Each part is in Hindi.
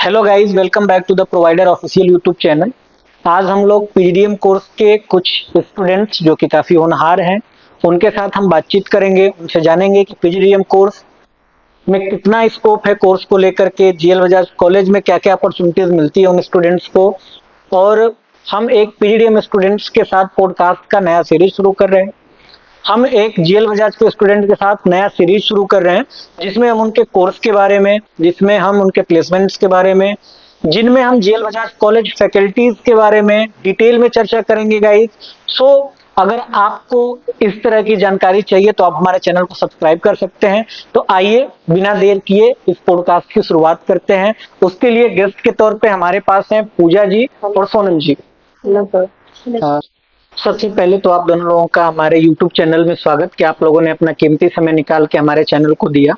Hello guys, welcome back to the provider official YouTube channel. आज हम लोग पीजीडीएम कोर्स के कुछ स्टूडेंट्स जो कि काफ़ी होनहार हैं, उनके साथ हम बातचीत करेंगे, उनसे जानेंगे कि पीजीडीएम कोर्स में कितना स्कोप है कोर्स को लेकर के, जीएल बजाज कॉलेज में क्या-क्या अपॉर्चुनिटीज़ मिलती है उन स्टूडेंट्स को। और हम एक पीजीडीएम स्टूडेंट्स के साथ पॉडकास्ट का नया सीरीज शुरू कर रहे हैं। हम एक जीएल बजाज के स्टूडेंट के साथ नया सीरीज शुरू कर रहे हैं, जिसमें हम उनके कोर्स के बारे में, जिसमें हम उनके प्लेसमेंट्स के बारे में, जिनमें हम जीएल बजाज कॉलेज फैकल्टीज के बारे में डिटेल में चर्चा करेंगे गाइस। सो अगर आपको इस तरह की जानकारी चाहिए तो आप हमारे चैनल को सब्सक्राइब कर सकते हैं। तो आइए बिना देर किए इस पॉडकास्ट की शुरुआत करते हैं। उसके लिए गेस्ट के तौर पे हमारे पास हैं पूजा जी और सोनम जी। Hello sir. सबसे पहले तो आप दोनों लोगों का हमारे YouTube चैनल में स्वागत कि आप लोगों ने अपना कीमती समय निकाल के हमारे चैनल को दिया।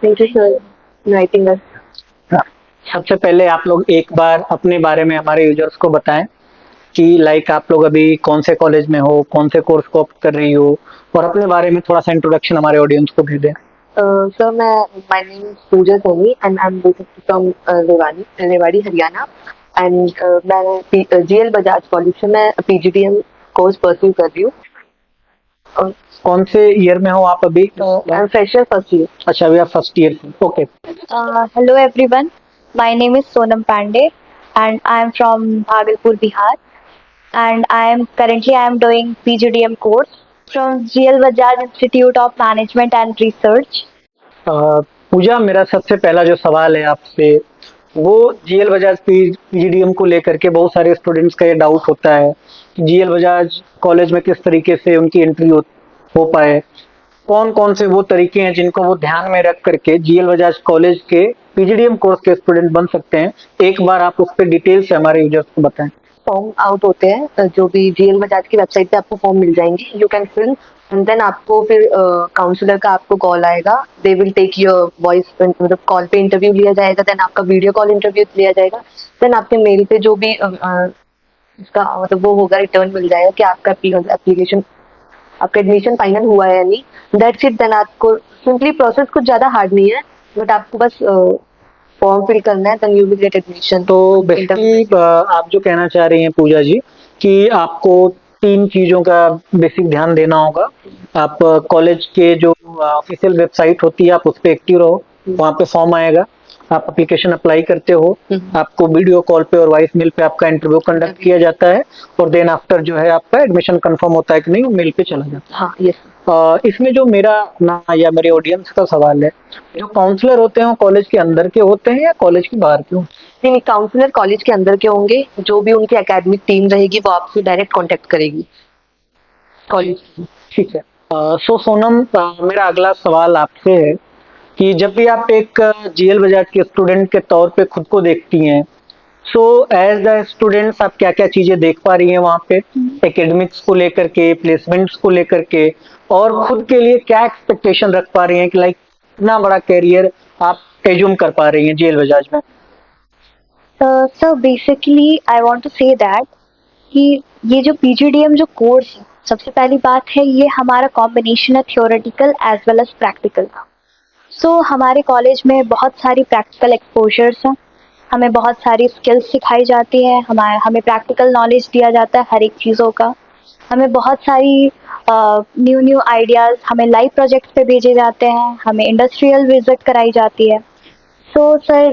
Thank you sir inviting us. सबसे पहले आप लोग एक बार अपने बारे में हमारे यूजर्स को बताएं कि लाइक आप लोग अभी कौन से कॉलेज में हो, कौन से कोर्स को कर रही हो, और अपने बारे में थोड़ा सा इंट्रोडक्शन हमारे ऑडियंस को भी दें। सर मैं my name is Pooja Soni and I am basically from Rewari Haryana and मैं जीएल बजाज कॉलेज से मैं पीजीडीएम कोर्स परस्यू कर रही हूँ। और कौन से ईयर में हो आप अभी? I am fresher first year. अच्छा, अभी आप first year. Okay. Hello everyone, my name is Sonam Pandey and I am from Bhagalpur, Bihar, and I am doing PGDM course from GL Bajaj Institute of Management and Research. पूजा, मेरा सबसे पहला जो सवाल है आपसे वो जीएल बजाज पीजीडीएम को लेकर के बहुत सारे स्टूडेंट्स का ये डाउट होता है कि जीएल बजाज कॉलेज में किस तरीके से उनकी एंट्री हो पाए, कौन कौन से वो तरीके हैं जिनको वो ध्यान में रख करके जीएल बजाज कॉलेज के पीजीडीएम कोर्स के स्टूडेंट बन सकते हैं। एक बार आप उस पर डिटेल से हमारे यूजर्स को बताएं। फॉर्म आउट होते हैं जो भी जीएल बजाज की वेबसाइट पे आपको फॉर्म मिल जाएंगे, you can fill and then आपको फिर काउंसलर का आपको कॉल आएगा। They will take your voice, मतलब कॉल पे इंटरव्यू लिया जाएगा, देन आपका वीडियो कॉल इंटरव्यू लिया जाएगा, देन आपके मेल पे जो भी इसका मतलब वो होगा रिटर्न मिल जाएगा कि आपका एप्लीकेशन, आपका एडमिशन फाइनल हुआ है या नहीं। That's it. देन आपको सिंपली प्रोसेस कुछ ज्यादा हार्ड नहीं है, बट आपको बस फॉर्म फिल करना है, then you will get admission. तो बेसिकली आप जो कहना चाह रही हैं पूजा जी कि आपको 3 चीजों का बेसिक ध्यान देना होगा। आप कॉलेज के जो ऑफिशियल वेबसाइट होती है आप उस पर एक्टिव रहो, वहाँ पे फॉर्म आएगा, आप एप्लीकेशन अप्लाई करते हो, आपको वीडियो कॉल पे और वॉइस मेल पे आपका इंटरव्यू कंडक्ट किया जाता है, और देन आफ्टर जो है आपका एडमिशन कंफर्म होता है कि नहीं, वो मेल पे चला जाता है। हाँ, यस। इसमें जो मेरा ना या मेरे ऑडियंस का सवाल है, जो काउंसलर होते हैं वो कॉलेज के अंदर के होते हैं या कॉलेज के बाहर के होते हैं? नहीं, काउंसलर कॉलेज के अंदर के होंगे, जो भी उनकी एकेडमिक टीम रहेगी वो आपसे डायरेक्ट कांटेक्ट करेगी कॉलेज। ठीक है। सो सोनम, मेरा अगला सवाल आपसे है कि जब भी आप एक जीएल बजाज के स्टूडेंट के तौर पे खुद को देखती हैं, सो एज द स्टूडेंट्स आप क्या क्या चीजें देख पा रही हैं वहाँ पे, एकेडमिक्स को लेकर के, प्लेसमेंट्स को लेकर के, और खुद के लिए क्या एक्सपेक्टेशन रख पा रही हैं कि लाइक इतना बड़ा कैरियर आप एज्यूम कर पा रही हैं जीएल बजाज में? So basically I want to say that कि ये जो PGDM जो कोर्स है, सबसे पहली बात है ये हमारा कॉम्बिनेशन है theoretical as well as practical का। सो हमारे कॉलेज में बहुत सारी प्रैक्टिकल एक्सपोजर्स हैं, हमें बहुत सारी स्किल्स सिखाई जाती है, हमें प्रैक्टिकल नॉलेज दिया जाता है हर एक चीज़ों का, हमें बहुत सारी न्यू न्यू आइडियाज़, हमें लाइव प्रोजेक्ट्स पे भेजे जाते हैं, हमें इंडस्ट्रियल विजिट कराई जाती है। सो सर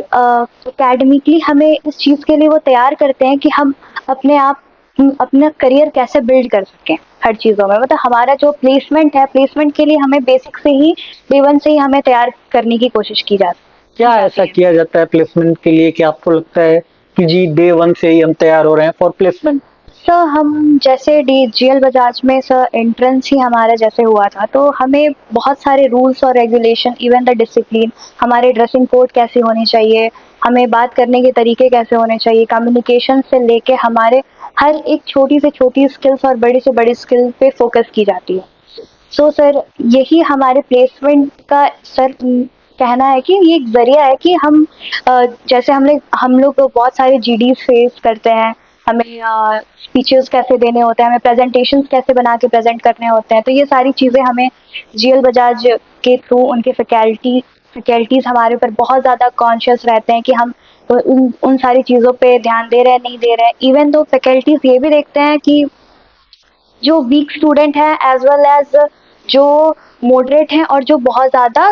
एकेडमिकली हमें इस चीज़ के लिए वो तैयार करते हैं कि हम अपना करियर कैसे बिल्ड कर सकें हर चीज़ों में। मतलब हमारा जो प्लेसमेंट है, प्लेसमेंट के लिए हमें बेसिक से ही डे वन से ही हमें तैयार करने की कोशिश की जाती है। क्या ऐसा किया जाता है प्लेसमेंट के लिए कि आपको लगता है कि जी डे 1 से ही हम तैयार हो रहे हैं फॉर प्लेसमेंट? सर हम जैसे जीएल बजाज में सर एंट्रेंस ही हमारा जैसे हुआ था, तो हमें बहुत सारे रूल्स और रेगुलेशन, इवन द डिसिप्लिन, हमारे ड्रेसिंग कोड कैसे होने चाहिए, हमें बात करने के तरीके कैसे होने चाहिए, कम्युनिकेशन से लेके हमारे हर एक छोटी से छोटी स्किल्स और बड़ी से बड़ी स्किल पे फोकस की जाती है। सो सर यही हमारे प्लेसमेंट का सर कहना है कि ये एक जरिया है कि हम जैसे हम लोग बहुत सारे जीडीज फेस करते हैं, हमें स्पीचेस कैसे देने होते हैं, हमें प्रेजेंटेशंस कैसे बना के प्रेजेंट करने होते हैं, तो ये सारी चीज़ें हमें जीएल बजाज के थ्रू उनके फैकल्टी फैकल्टीज हमारे ऊपर बहुत ज़्यादा कॉन्शियस रहते हैं कि हम उन सारी चीज़ों पे ध्यान दे रहे हैं नहीं दे रहे हैं। इवन दो फैकल्टीज ये भी देखते हैं कि जो वीक स्टूडेंट हैं एज वेल एज जो मॉडरेट हैं और जो बहुत ज़्यादा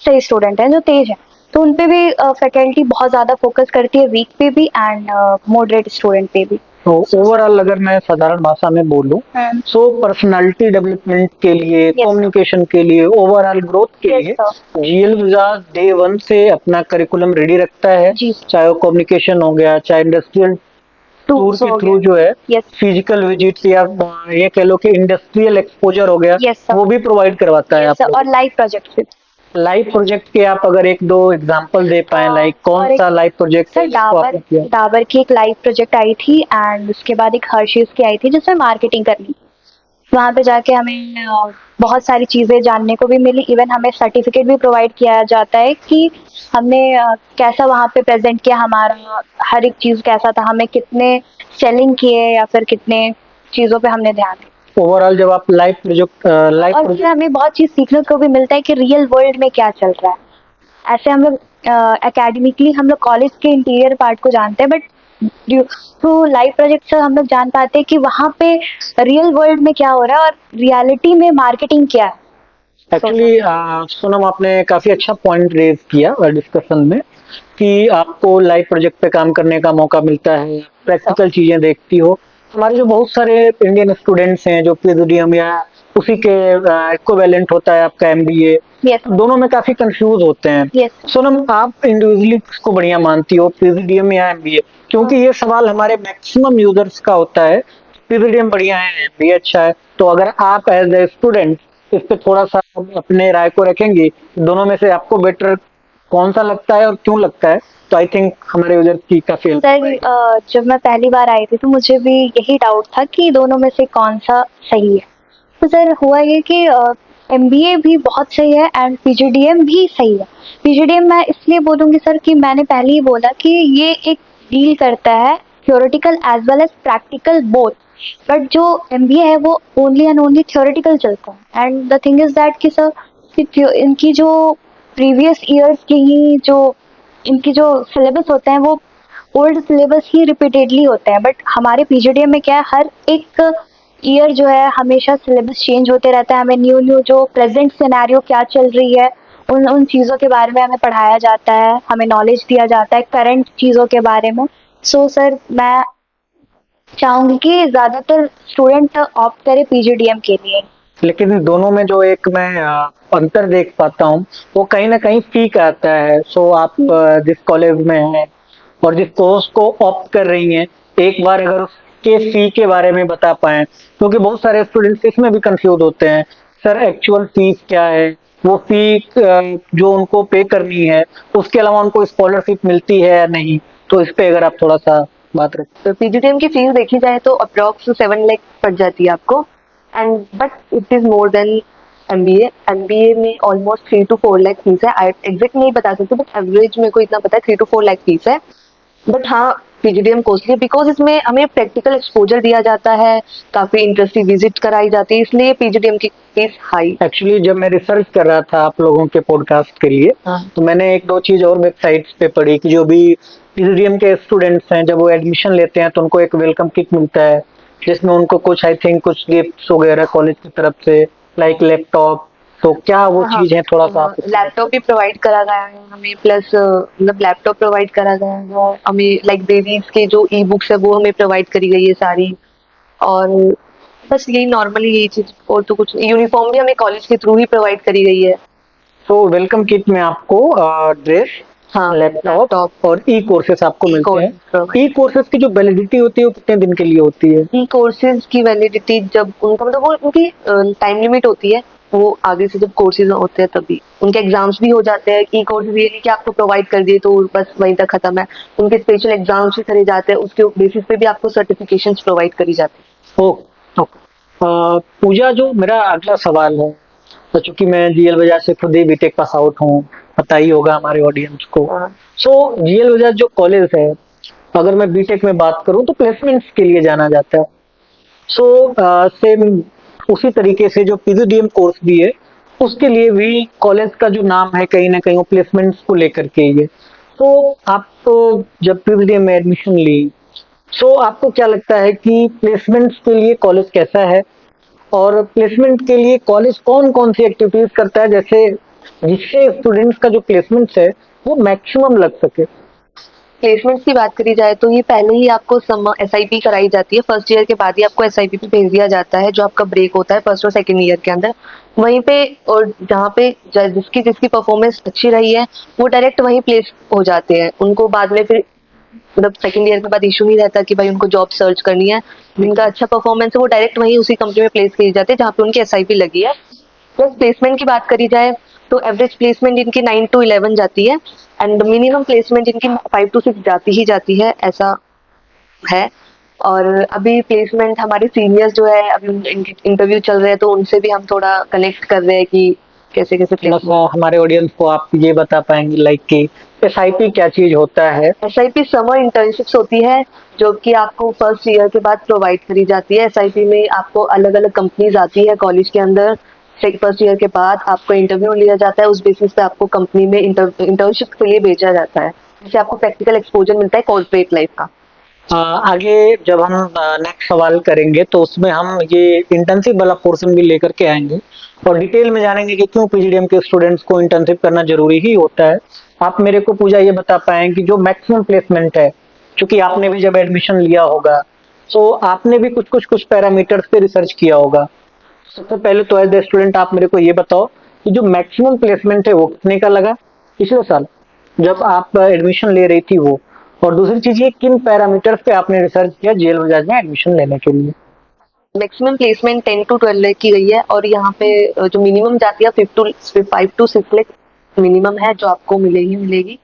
सही स्टूडेंट हैं जो तेज हैं, तो उन पे भी फैकल्टी बहुत ज़्यादा फोकस करती है, वीक पे भी एंड मॉडरेट स्टूडेंट पे भी। तो ओवरऑल अगर मैं साधारण भाषा में बोलूं, सो पर्सनालिटी डेवलपमेंट के लिए, Yes, sir. कम्युनिकेशन के लिए, ओवरऑल ग्रोथ के Yes, लिए sir. GL Bajaj day one से अपना करिकुलम रेडी रखता है। जी। चाहे वो कम्युनिकेशन हो गया, चाहे इंडस्ट्रियल टूर Tours के हो थ्रू गया। जो है Yes. फिजिकल विजिट या ये कह लो कि इंडस्ट्रियल एक्सपोजर हो गया, Yes, sir. वो भी प्रोवाइड करवाता है Yes, आप sir. और लाइव प्रोजेक्ट भी। लाइव प्रोजेक्ट के आप अगर एक दो एग्जांपल दे पाए, लाइक और कौन एक सा लाइव प्रोजेक्ट सर है जिसको आपने किया? डाबर की एक लाइव प्रोजेक्ट आई थी एंड उसके बाद एक हर्शीज की आई थी जिसमें मार्केटिंग करनी थी। वहाँ पे जाके हमें बहुत सारी चीज़ें जानने को भी मिली। इवन हमें सर्टिफिकेट भी प्रोवाइड किया जाता है कि हमने कैसा वहाँ पे प्रेजेंट किया, हमारा हर एक चीज़ कैसा था, हमें कितने सेलिंग किए या फिर कितने चीज़ों पे हमने ध्यान दिया। ओवरऑल जब आप लाइव प्रोजेक्ट और फिर हमें बहुत चीज़ सीखने को भी मिलता है कि रियल वर्ल्ड में क्या चल रहा है। ऐसे हम लोग एकेडमिकली हम लोग कॉलेज के इंटीरियर पार्ट को जानते हैं, बट थ्रू लाइव प्रोजेक्ट से हम लोग जान पाते हैं कि वहाँ पे रियल वर्ल्ड में क्या हो रहा है और रियलिटी में मार्केटिंग क्या है। एक्चुअली सोनम, आपने काफी अच्छा पॉइंट रेज किया डिस्कशन में कि आपको लाइव प्रोजेक्ट पे काम करने का मौका मिलता है, प्रैक्टिकल चीजें देखती हो। हमारे जो बहुत सारे इंडियन स्टूडेंट्स हैं जो पीजीडीएम या उसी के इक्विवेलेंट होता है आपका एमबीए, Yes. दोनों में काफी कंफ्यूज होते हैं। Yes. सोनम, आप इंडिविजुअली किसको बढ़िया मानती हो, पीजीडीएम या एमबीए? क्योंकि ये सवाल हमारे मैक्सिमम यूजर्स का होता है, पीजीडीएम बढ़िया है, एमबीए अच्छा है। तो अगर आप एज ए स्टूडेंट इस पे थोड़ा सा अपने राय को रखेंगे, दोनों में से आपको बेटर कौन सा लगता है और क्यों लगता है, तो आई थिंक हमारे यूजर्स की काफी हेल्प सर जब मैं पहली बार आई थी तो मुझे भी यही डाउट था कि दोनों में से कौन सा सही है। तो सर हुआ ये कि एमबीए भी बहुत सही है एंड पीजीडीएम भी सही है। पीजीडीएम मैं इसलिए बोलूँगी सर कि मैंने पहले ही बोला कि ये एक डील करता है theoretical as well as practical both, but जो एमबीए है वो ओनली एंड ओनली थ्योरेटिकल चलता है। And the thing is that कि सर इनकी जो प्रीवियस ईयर्स की ही जो इनकी जो सिलेबस होते हैं वो ओल्ड सिलेबस ही रिपीटेडली होते हैं, बट हमारे पीजीडीएम में क्या है, हर एक ईयर जो है हमेशा सिलेबस चेंज होते रहता है। हमें न्यू न्यू जो प्रेजेंट सिनेरियो क्या चल रही है उन उन चीज़ों के बारे में हमें पढ़ाया जाता है, हमें नॉलेज दिया जाता है करंट चीज़ों के बारे में। सो सर मैं चाहूँगी कि ज़्यादातर स्टूडेंट ऑप्ट करे पीजीडीएम के लिए। लेकिन दोनों में जो एक मैं अंतर देख पाता हूँ, वो कहीं ना कहीं फी का आता है। सो आप जिस कॉलेज में हैं और जिस कोर्स को ऑप्ट कर रही हैं, एक बार अगर उसके फी के बारे में बता पाएं, क्योंकि बहुत सारे स्टूडेंट्स इसमें भी कंफ्यूज होते हैं, सर एक्चुअल फीस क्या है, वो फी जो उनको पे करनी है उसके अलावा उनको स्कॉलरशिप मिलती है या नहीं, तो इस पे अगर आप थोड़ा सा बात रखें। तो पीजीडीएम की फीस देखी जाए तो अप्रॉक्स 7 लाख पड़ जाती है आपको, and but it is more than MBA. MBA में ऑलमोस्ट 3 to 4 लाख फीस है। आई एग्जैक्ट नहीं बता सकती, बट एवरेज मेरे को इतना पता है 3 to 4 लाख फीस है। बट हाँ, पीजीडीएम कॉस्टली बिकॉज इसमें हमें प्रैक्टिकल एक्सपोजर दिया जाता है, काफी इंटरेस्टिंग विजिट कराई जाती है, इसलिए पीजीडीएम की फीस हाई। एक्चुअली जब मैं रिसर्च कर रहा था आप लोगों के पॉडकास्ट के लिए, तो मैंने एक दो चीज और वेबसाइट्स पे पढ़ी कि जो भी पीजीडीएम के स्टूडेंट्स हैं जब वो एडमिशन लेते हैं तो उनको एक वेलकम किट मिलता है, जिसमें उनको कुछ आई थिंक कुछ गिफ्ट्स वगैरह कॉलेज की तरफ से, लाइक लैपटॉप। तो क्या वो हाँ, चीज है, थोड़ा सा आप लैपटॉप भी प्रोवाइड करा गया है हमें, प्लस मतलब लैपटॉप प्रोवाइड करा गया है हमें, लाइक बेबीज के जो ई बुक्स है वो हमें प्रोवाइड करी गई है सारी। और बस यही नॉर्मली यही चीज, और तो कुछ। यूनिफॉर्म भी हमें कॉलेज के थ्रू ही प्रोवाइड करी गई है। तो वेलकम किट में आपको ड्रेस, हाँ, लैपटॉप और ई कोर्सेस आपको मिलते हैं। E-courses ई कोर्सेस की जो वैलिडिटी होती है वो कितने दिन के लिए होती है? ई कोर्सेज की वैलिडिटी जब उनका मतलब वो उनकी टाइम लिमिट होती है, वो आगे से जब कोर्सेज होते हैं तभी उनके एग्जाम्स भी हो जाते हैं। ई कोर्सेज ये नहीं कि आपको प्रोवाइड कर दिए तो बस वहीं तक खत्म है, उनके स्पेशल एग्जाम्स भी करे जाते हैं, उसके बेसिस पे भी आपको सर्टिफिकेशंस प्रोवाइड करी जाती है। ओ, पूजा, जो मेरा अगला सवाल है, तो चूंकि मैं जीएल बजाज से खुद ही बीटेक पास आउट हूँ, पता ही होगा हमारे ऑडियंस को। सो जीएल बजाज जो कॉलेज है, अगर मैं बीटेक में बात करूँ तो प्लेसमेंट्स के लिए जाना जाता है। सो सेम उसी तरीके से जो पीजीडीएम कोर्स भी है उसके लिए भी कॉलेज का जो नाम है कहीं ना कहीं वो प्लेसमेंट्स को लेकर के ही है। तो आप तो जब पीजीडीएम में एडमिशन ली, सो आपको क्या लगता है कि प्लेसमेंट्स के लिए कॉलेज कैसा है, और प्लेसमेंट के लिए कॉलेज कौन कौन सी एक्टिविटीज करता है, जैसे जिससे स्टूडेंट्स का जो प्लेसमेंट्स है वो मैक्सिमम लग सके। प्लेसमेंट्स की बात करी जाए तो ये पहले ही आपको एसआईपी कराई जाती है, फर्स्ट ईयर के बाद ही आपको एसआईपी पे भेज दिया जाता है, जो आपका ब्रेक होता है फर्स्ट और सेकंड ईयर के अंदर। वहीं पे और जहाँ पे जिसकी जिसकी परफॉर्मेंस अच्छी रही है वो डायरेक्ट वहीं प्लेस हो जाते हैं, उनको बाद में फिर मतलब सेकंड ईयर के बाद इशू नहीं रहता कि भाई उनको जॉब सर्च करनी है। जिनका अच्छा परफॉर्मेंस है वो डायरेक्ट वहीं उसी कंपनी में प्लेस किए जाते हैं जहाँ पे उनकी एसआईपी लगी है। प्लस प्लेसमेंट की बात करी जाए तो एवरेज प्लेसमेंट इनकी 9 to 11 जाती है, एंड मिनिमम प्लेसमेंट इनकी 5 to 6 जाती है, ऐसा है। और अभी प्लेसमेंट हमारे सीनियर्स जो है अभी इनके इंटरव्यू चल रहे हैं तो उनसे भी हम थोड़ा कनेक्ट कर रहे हैं कि कैसे कैसे मतलब प्लेसमेंट। हमारे ऑडियंस को आप ये बता पाएंगे लाइक कि एसआईपी क्या चीज होता है। एसआईपी समर इंटर्नशिप्स होती है जो कि आपको फर्स्ट ईयर के बाद प्रोवाइड करी जाती है। एसआईपी में आपको अलग अलग कंपनीज आती है कॉलेज के अंदर, फर्स्ट ईयर के बाद आपको इंटरव्यू लिया जाता है, उस बेसिस पे आपको कंपनी में इंटर्नशिप के लिए भेजा जाता है, जिससे आपको प्रैक्टिकल एक्सपोजर मिलता है कॉर्पोरेट लाइफ का। आगे जब हम नेक्स्ट सवाल करेंगे तो उसमें हम ये इंटर्नशिप वाला पोर्शन भी लेकर के आएंगे और डिटेल में जानेंगे कि क्यों पीजीडीएम के स्टूडेंट्स को इंटर्नशिप करना जरूरी ही होता है। आप मेरे को पूजा ये बता पाएं कि जो मैक्सिमम प्लेसमेंट है, क्योंकि आपने भी जब एडमिशन लिया होगा तो आपने भी कुछ पैरामीटर्स पे रिसर्च किया होगा। सबसे पहले तो एज ए स्टूडेंट आप मेरे को ये बताओ कि जो मैक्सिमम प्लेसमेंट है वो कितने का लगा पिछले साल जब आप एडमिशन ले रही थी वो, और दूसरी चीज ये किन पैरामीटर्स पे आपने रिसर्च किया जेएल बजाज में एडमिशन लेने के लिए। मैक्सिमम प्लेसमेंट 10 to 12 लाख की गई है, और यहाँ पे जो मिनिमम जाती है 5 to 6 लाख मिनिमम है जो आपको मिलेगी।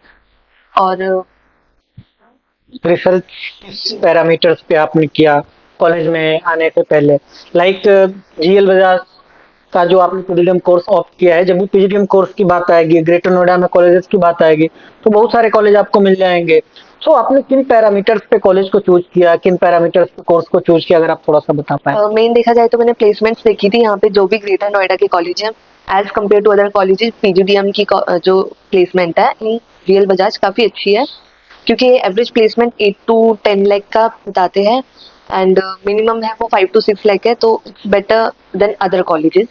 और रिसर्च किस पैरामीटर्स पे आपने किया कॉलेज में आने से पहले, लाइक जीएल बजाज का जो आपने पीजीडीएम कोर्स ऑप्ट किया है, जब भी पीजीडीएम कोर्स की बात आएगी, ग्रेटर नोएडा में कॉलेजेस की बात आएगी तो बहुत सारे कॉलेज आपको मिल जाएंगे। तो आपने किन पैरामीटर्स पे कॉलेज को चूज किया, किन पैरामीटर्स पे कोर्स को चूज किया, अगर आप थोड़ा सा बता पाए। मेन देखा जाए तो मैंने प्लेसमेंट्स देखी थी यहाँ पे जो भी ग्रेटर नोएडा के कॉलेज हैं, as compare to other colleges PGDM की जो प्लेसमेंट है इन रियल बजाज काफी अच्छी है, क्योंकि एवरेज प्लेसमेंट 8 to 10 लाख का बताते हैं, एंड मिनिमम है वो 5 to 6 लाख है, तो it's better than other colleges.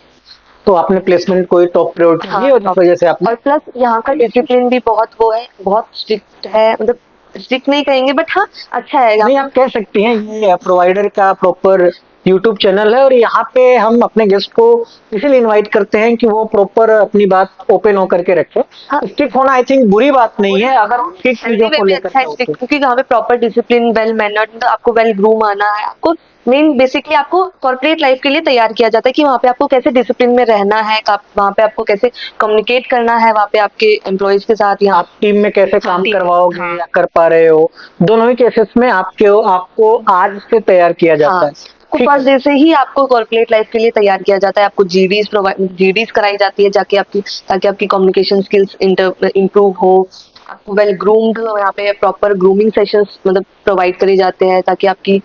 तो आपने प्लेसमेंट को टॉप प्रायोरिटी दी और इस वजह से आपने। और प्लस यहाँ का डिसिप्लिन भी बहुत वो है, बहुत स्ट्रिक्ट है, मतलब स्ट्रिक्ट नहीं कहेंगे बट हाँ अच्छा है नहीं, यहाँ। आप कह सकती हैं ये प्रोवाइडर का प्रॉपर यूट्यूब चैनल है और यहाँ पे हम अपने गेस्ट को इसीलिए इनवाइट करते हैं कि वो प्रॉपर अपनी बात ओपन होकर के रखे। हाँ। स्ट्रिक्ट होना आई थिंक बुरी बात नहीं है अगर ठीक चीजों को भी लेकर अच्छा के है हो strict, तो। क्योंकि यहाँ पे प्रॉपर डिसिप्लिन वेल मैनर्ड, आपको वेल ग्रूम आना है, आपको मेन बेसिकली आपको कॉर्पोरेट लाइफ के लिए तैयार किया जाता है कि वहाँ पे आपको कैसे डिसिप्लिन में रहना है, वहाँ पे आपको कैसे कम्युनिकेट करना है वहाँ पे आपके एम्प्लॉयज के साथ, यहाँ आप टीम में कैसे काम टीम। करवाओगे हाँ। या कर पा रहे हो, दोनों ही केसेस में आपको आज से तैयार किया जाता हाँ, है। को ठीक फर्स्ट है। डे से ही आपको कॉर्पोरेट लाइफ के लिए तैयार किया जाता है, आपको जीडीज कराई जाती है जाके आपकी, ताकि आपकी कम्युनिकेशन स्किल्स इंप्रूव हो, आपको वेल ग्रूम्ड यहाँ पे प्रॉपर ग्रूमिंग सेशंस मतलब प्रोवाइड करे जाते हैं, ताकि आपकी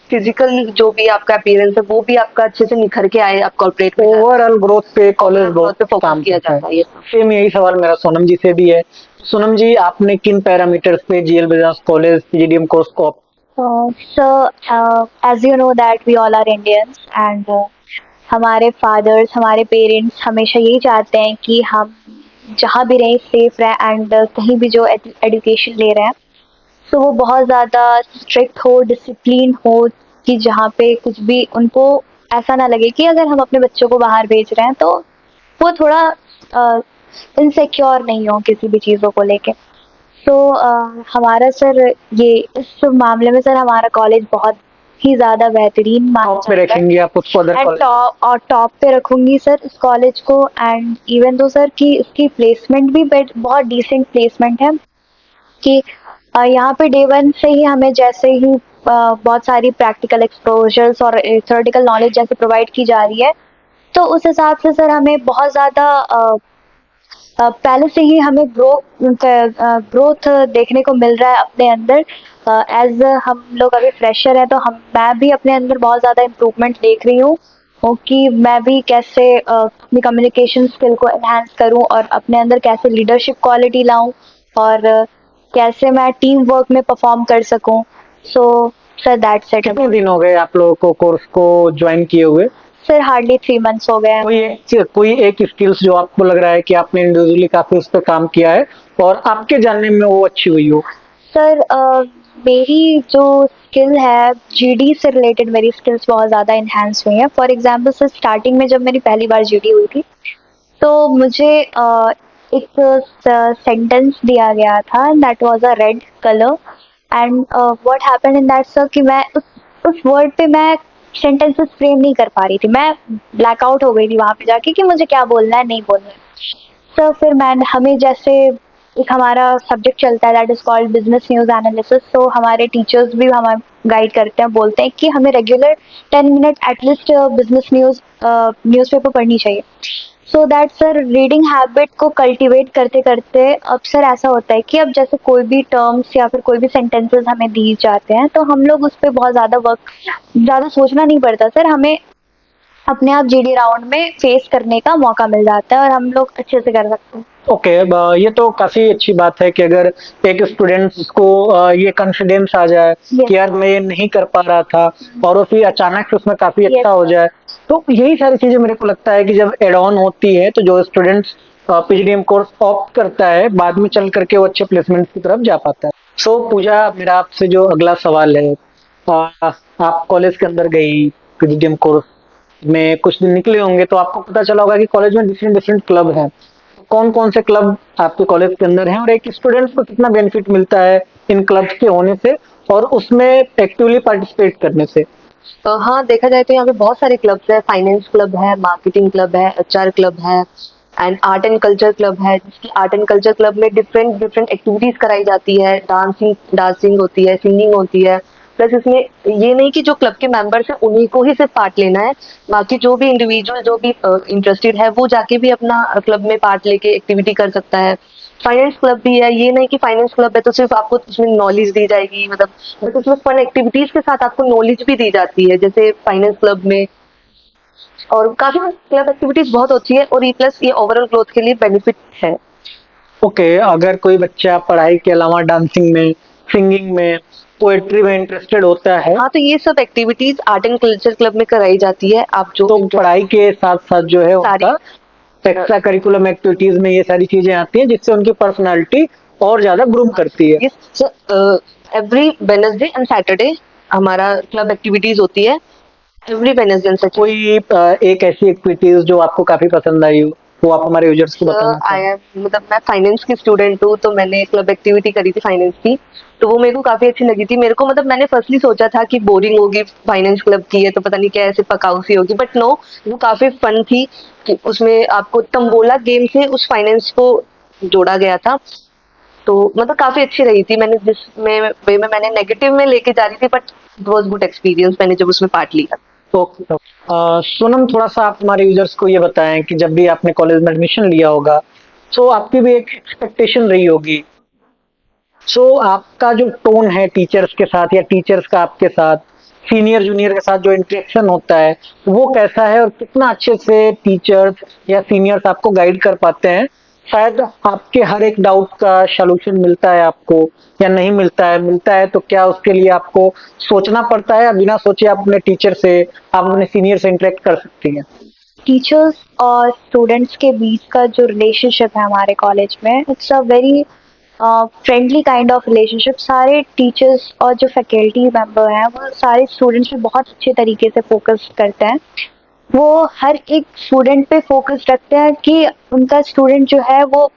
फिजिकल जो भी आपका अपीयरेंस है वो भी आपका अच्छे से निखर के आए, आप कॉर्पोरेट में ओवरऑल ग्रोथ पे कॉलेज growth पे बहुत फोकस काम किया करता जाता है। है ये सब। सेम यही सवाल मेरा सोनम जी से भी है। सोनम जी, आपने किन पैरामीटर्स पे GL Bajaj college PGDM course को। As you know that we all are Indians and हमारे फादर्स हमारे पेरेंट्स हमेशा यही चाहते हैं कि हम जहाँ भी रहें सेफ रहें, एंड कहीं भी जो एजुकेशन ले रहे हैं तो वो बहुत ज़्यादा स्ट्रिक्ट हो, डिसिप्लिन हो, कि जहाँ पे कुछ भी उनको ऐसा ना लगे कि अगर हम अपने बच्चों को बाहर भेज रहे हैं तो वो थोड़ा इनसिक्योर नहीं हो किसी भी चीज़ों को लेके। तो हमारा सर ये इस मामले में सर हमारा कॉलेज बहुत ही ज़्यादा बेहतरीन माना टॉप पे जाता है। रखेंगे आप उसको अदर एंड कॉलेज। टॉप पे रखूंगी सर इस कॉलेज को, एंड इवन तो सर कि इसकी प्लेसमेंट भी बहुत डिसेंट प्लेसमेंट है, कि यहाँ पे डे वन से ही हमें जैसे ही बहुत सारी प्रैक्टिकल एक्सपोजर्स और थ्योरेटिकल नॉलेज जैसे प्रोवाइड की जा रही है, तो उस हिसाब से सर हमें बहुत ज़्यादा पहले से ही हमें ग्रोथ देखने को मिल रहा है अपने अंदर। एज हम लोग अभी फ्रेशर है तो मैं भी अपने अंदर बहुत ज़्यादा इम्प्रूवमेंट देख रही हूँ, सकूं कि मैं भी कैसे अपनी कम्युनिकेशन स्किल को एनहांस करूं और अपने अंदर कैसे लीडरशिप क्वालिटी लाऊं और कैसे मैं टीम वर्क में परफॉर्म कर सकूं. So sir that's it. कितने दिन हो गए आप लोगों को कोर्स को ज्वाइन किए हुए? सर हार्डली 3 months हो गए हैं. कोई एक स्किल्स जो आपको लग रहा है कि आपने इंडिविजुअली काफी उस पर काम किया है और आपके जानने में वो अच्छी हुई हो? सर मेरी जो स्किल है जीडी से रिलेटेड मेरी स्किल्स बहुत ज़्यादा इन्हांस हुई हैं. फॉर एग्जांपल सर स्टार्टिंग में जब मेरी पहली बार जीडी हुई थी तो मुझे एक सेंटेंस दिया गया था that was a red colour and what happened in that sir कि मैं उस वर्ड पे मैं सेंटेंसेस फ्रेम नहीं कर पा रही थी. मैं ब्लैकआउट हो गई थी वहाँ पे जाके कि मुझे क्या बोलना है नहीं बोलना है. सर फिर मैंने हमें जैसे एक हमारा सब्जेक्ट चलता है that is called business news analysis. तो हमारे टीचर्स भी हमें गाइड करते हैं, बोलते हैं कि हमें regular 10 minute at least business newspaper पढ़नी चाहिए. So that sir reading habit को कल्टीवेट करते करते अब सर ऐसा होता है कि अब जैसे कोई भी टर्म्स या फिर कोई भी सेंटेंसेस हमें दी जाते हैं तो हम लोग उस पर बहुत ज़्यादा सोचना नहीं पड़ता सर. हमें अपने आप जीडी राउंड में फेस करने का मौका मिल जाता है और हम लोग अच्छे से कर सकते हैं. ओके, ये तो काफी अच्छी बात है कि अगर एक स्टूडेंट्स को ये कॉन्फिडेंस आ जाए Yes. कि यार मैं ये नहीं कर पा रहा था और वो फिर अचानक से उसमें काफी Yes, अच्छा हो sir. जाए. तो यही सारी चीजें मेरे को लगता है कि जब एड ऑन होती है तो जो स्टूडेंट्स पीजीडीएम कोर्स ऑप्ट करता है बाद में चल करके वो अच्छे प्लेसमेंट की तरफ जा पाता है. सो पूजा, मेरा आपसे जो अगला सवाल है, आप कॉलेज के अंदर गई, पीजीडीएम कोर्स में कुछ दिन निकले होंगे तो आपको पता चला होगा कि कॉलेज में डिफरेंट डिफरेंट क्लब हैं. कौन कौन से क्लब आपके कॉलेज के अंदर हैं और एक स्टूडेंट्स को कितना बेनिफिट मिलता है इन क्लब्स के होने से और उसमें एक्टिवली पार्टिसिपेट करने से? हाँ, देखा जाए तो यहाँ पे बहुत सारे क्लब्स है. फाइनेंस क्लब है, मार्केटिंग क्लब है, एचआर क्लब है and art and culture club है. जिसकी आर्ट एंड कल्चर क्लब में डिफरेंट डिफरेंट एक्टिविटीज कराई जाती है. डांसिंग होती है, सिंगिंग होती है. प्लस इसमें ये नहीं कि जो क्लब के मेंबर्स हैं उन्हीं को ही सिर्फ पार्ट लेना है. बाकी जो भी इंडिविजुअल जो भी इंटरेस्टेड है वो जाके भी अपना क्लब में पार्ट लेके एक्टिविटी कर सकता है. फाइनेंस क्लब भी है. ये नहीं कि फाइनेंस क्लब है तो सिर्फ आपको उसमें नॉलेज दी जाएगी, मतलब बट उसमें फन एक्टिविटीज के साथ आपको नॉलेज भी दी जाती है जैसे फाइनेंस क्लब में. और काफी क्लब एक्टिविटीज बहुत होती है और ये प्लस ये ओवरऑल ग्रोथ के लिए बेनिफिट है. ओके, अगर कोई बच्चा पढ़ाई के अलावा डांसिंग में, सिंगिंग में, पोएट्री में इंटरेस्टेड होता है हाँ, तो ये सब activities art and culture club में कराई जाती है. आप जो तो पढ़ाई के साथ साथ जो है सारी उनका एक्स्ट्रा करिकुलम एक्टिविटीज में ये सारी चीजें आती हैं जिससे उनकी पर्सनालिटी और ज्यादा ग्रूम करती है. एवरी वेडनेसडे एंड सैटरडे हमारा क्लब एक्टिविटीज होती है. Every Wednesday and Saturday. कोई एक ऐसी एक्टिविटीज जो आपको काफी पसंद आई हो वो आप हमारे यूजर्स को बताना आई चाहें? एम मतलब मैं फाइनेंस की स्टूडेंट हूँ तो मैंने क्लब एक्टिविटी करी थी फाइनेंस की. तो वो मेरे को काफी अच्छी लगी थी. मेरे को मतलब मैंने फर्स्टली सोचा था कि बोरिंग होगी, फाइनेंस क्लब की है तो पता नहीं क्या ऐसे पकाऊ सी होगी, बट नो, वो काफी फन थी. कि उसमें आपको तंबोला गेम से उस फाइनेंस को जोड़ा गया था. तो मतलब काफी अच्छी रही थी. मैंने जिसमें वे में मैंने नेगेटिव में लेके जा रही थी but it was good experience मैंने जब उसमें पार्ट लिया. ओके. सोनम, थोड़ा सा आप हमारे यूजर्स को ये बताएं कि जब भी आपने कॉलेज में एडमिशन लिया होगा तो आपकी भी एक एक्सपेक्टेशन रही होगी. सो आपका जो टोन है टीचर्स के साथ या टीचर्स का आपके साथ, सीनियर जूनियर के साथ जो इंटरेक्शन होता है वो कैसा है और कितना अच्छे से टीचर्स या सीनियर्स आपको गाइड कर पाते हैं? शायद आपके हर एक डाउट का सॉल्यूशन मिलता है आपको या नहीं मिलता है? मिलता है तो क्या उसके लिए आपको सोचना पड़ता है या बिना सोचे आप अपने टीचर से, आप अपने सीनियर से इंटरेक्ट कर सकती हैं? टीचर्स और स्टूडेंट्स के बीच का जो रिलेशनशिप है हमारे कॉलेज में it's a very friendly kind of relationship. सारे टीचर्स और जो फैकल्टी मेंबर हैं वो सारे स्टूडेंट्स पे बहुत अच्छे तरीके से फोकस करते हैं. वो हर एक स्टूडेंट पे फोकस रखते हैं कि उनका स्टूडेंट जो है वो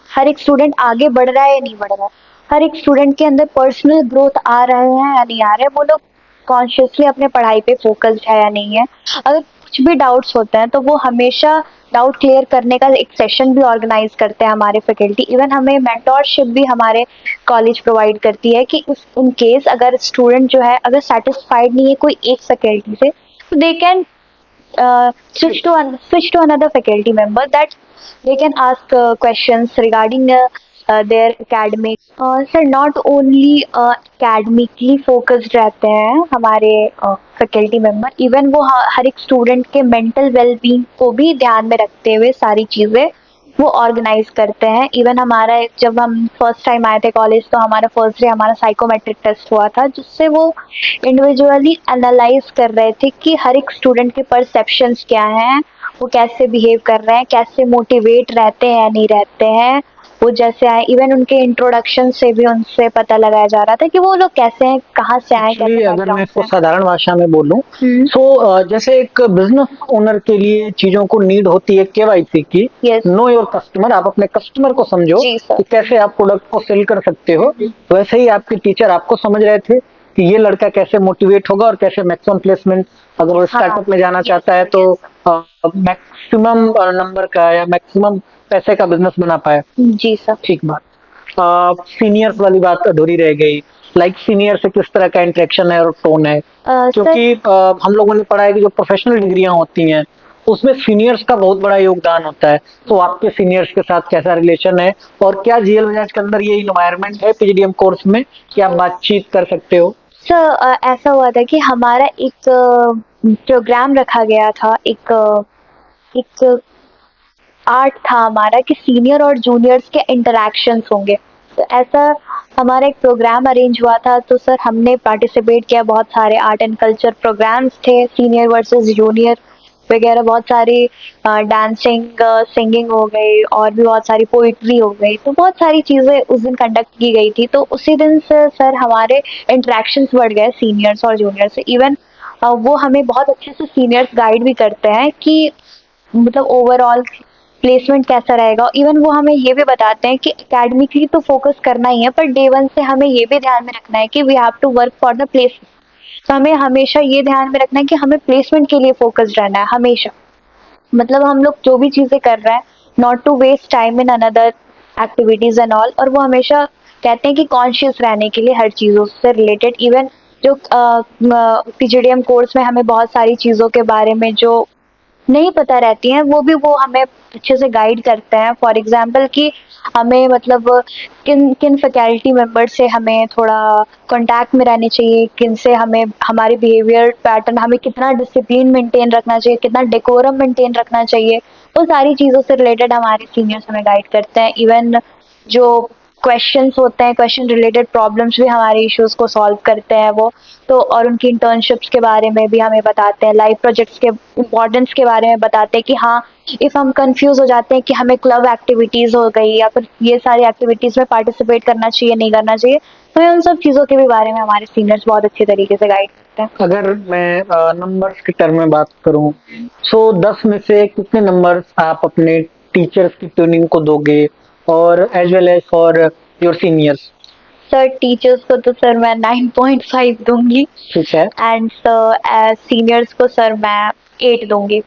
हर एक स्टूडेंट आगे बढ़ रहा है या नहीं बढ़ रहा है, हर एक स्टूडेंट के अंदर पर्सनल ग्रोथ आ रहे हैं या नहीं आ रहे हैं, वो लोग कॉन्शियसली अपने पढ़ाई पे फोकस्ड है या नहीं है. अगर कुछ भी डाउट्स होते हैं तो वो हमेशा डाउट क्लियर करने का एक सेशन भी ऑर्गेनाइज करते हैं हमारे फैकल्टी. इवन हमें मेंटोरशिप भी हमारे कॉलेज प्रोवाइड करती है कि उस इन केस अगर स्टूडेंट जो है अगर सेटिस्फाइड नहीं है कोई एक फैकल्टी से तो they can switch to another faculty member that they can ask questions regarding their academic. Sir not only academically focused रहते हैं हमारे फैकल्टी मेंबर, इवन वो हर एक स्टूडेंट के मेंटल वेलबींग को भी ध्यान में रखते हुए सारी चीज़ें वो ऑर्गेनाइज करते हैं। इवन हमारा जब हम फर्स्ट टाइम आए थे कॉलेज, तो हमारा फर्स्ट डे हमारा साइकोमेट्रिक टेस्ट हुआ था, जिससे वो इंडिविजुअली एनालाइज कर रहे थे कि हर एक स्टूडेंट के परसेप्शंस क्या हैं, वो कैसे बिहेव कर रहे हैं, कैसे मोटिवेट रहते हैं या नहीं रहते हैं। वो जैसे आए, इवन उनके इंट्रोडक्शन से भी उनसे पता लगाया जा रहा था कि वो लोग कैसे हैं, कहाँ से आए, एक्चुअली कैसे अगर मैं बैकग्राउंड इसको से साधारण भाषा में बोलूं, हैं। तो जैसे एक बिजनेस ओनर के लिए चीजों को नीड होती है केवाईसी की, यस नो योर कस्टमर, आप अपने कस्टमर को समझो जी सर। कि कैसे आप प्रोडक्ट को सेल कर सकते हो। वैसे ही आपके टीचर आपको समझ रहे थे कि ये लड़का कैसे मोटिवेट होगा और कैसे मैक्सिमम प्लेसमेंट, अगर वो स्टार्टअप में जाना चाहता है तो मैक्सिमम नंबर का या मैक्सिमम पैसे का बिजनेस बना पाए। जी सर। ठीक बात। सीनियर्स वाली बात अधूरी रह गई, लाइक सीनियर से किस तरह का इंटरेक्शन है और टोन है, सर क्योंकि हम लोगों ने पढ़ा है कि जो प्रोफेशनल डिग्रियां होती हैं उसमें सीनियर्स का बहुत बड़ा योगदान होता है। तो आपके सीनियर्स के साथ कैसा रिलेशन है, और क्या जीएल बजाज के अंदर ये इन्वायरमेंट है पीजीडीएम कोर्स में कि आप बातचीत कर सकते हो? सर ऐसा हुआ था कि हमारा एक प्रोग्राम रखा गया था, एक आर्ट था हमारा कि सीनियर और जूनियर्स के इंटरेक्शंस होंगे। तो ऐसा हमारा एक प्रोग्राम अरेंज हुआ था, तो सर हमने पार्टिसिपेट किया, बहुत सारे आर्ट एंड कल्चर प्रोग्राम्स थे, सीनियर वर्सेस जूनियर वगैरह, बहुत सारी डांसिंग सिंगिंग हो गई, और भी बहुत सारी पोइट्री हो गई, तो बहुत सारी चीज़ें उस दिन कंडक्ट की गई थी। तो उसी दिन से सर हमारे इंटरेक्शंस बढ़ गए सीनियर्स और जूनियर से। इवन वो हमें बहुत अच्छे से सीनियर्स गाइड भी करते हैं कि मतलब ओवरऑल प्लेसमेंट कैसा रहेगा। इवन वो हमें ये भी बताते हैं कि एकेडमिकली तो फोकस करना ही है, पर डे वन से हमें ये भी ध्यान में रखना है कि we have to work for the placement. तो हमें हमेशा ये ध्यान में रखना है कि हमें प्लेसमेंट के लिए फोकस्ड रहना है हमेशा। मतलब हम लोग जो भी चीज़ें कर रहे हैं, not to waste time in another activities and all. और वो हमेशा कहते हैं कि कॉन्शियस रहने के लिए हर चीज़ों से रिलेटेड। इवन जो पीजीडीएम कोर्स में हमें बहुत सारी चीज़ों के बारे में जो नहीं पता रहती हैं, वो भी वो हमें अच्छे से गाइड करते हैं। फॉर एग्जाम्पल कि हमें मतलब किन किन फैकल्टी मेंबर से हमें थोड़ा कांटेक्ट में रहने चाहिए, किन से हमें हमारे बिहेवियर पैटर्न, हमें कितना डिसिप्लिन मेंटेन रखना चाहिए, कितना डेकोरम मेंटेन रखना चाहिए, वो सारी चीज़ों से रिलेटेड हमारे सीनियर्स हमें गाइड करते हैं। इवन जो क्वेश्चंस होते हैं, क्वेश्चन रिलेटेड प्रॉब्लम्स भी हमारे इश्यूज को सॉल्व करते हैं वो। तो और उनकी इंटर्नशिप्स के बारे में भी हमें बताते हैं, लाइव प्रोजेक्ट्स के इम्पोर्टेंस के बारे में बताते हैं कि हाँ, इफ़ हम कंफ्यूज हो जाते हैं कि हमें क्लब एक्टिविटीज़ हो गई या फिर ये सारी एक्टिविटीज़ में पार्टिसिपेट करना चाहिए नहीं करना चाहिए, तो उन सब चीज़ों के भी बारे में हमारे सीनियर्स बहुत अच्छे तरीके से गाइड करते हैं। अगर मैं नंबर्स के टर्म में बात करूं, सो 10 में से कितने नंबर्स आप अपने टीचर्स की ट्यूनिंग को दोगे, और as well as for your seniors? Sir teachers को तो सर मैं 9.5 दूंगी, ठीक है। एंड सर सीनियर्स को सर मैं 8 दूंगी।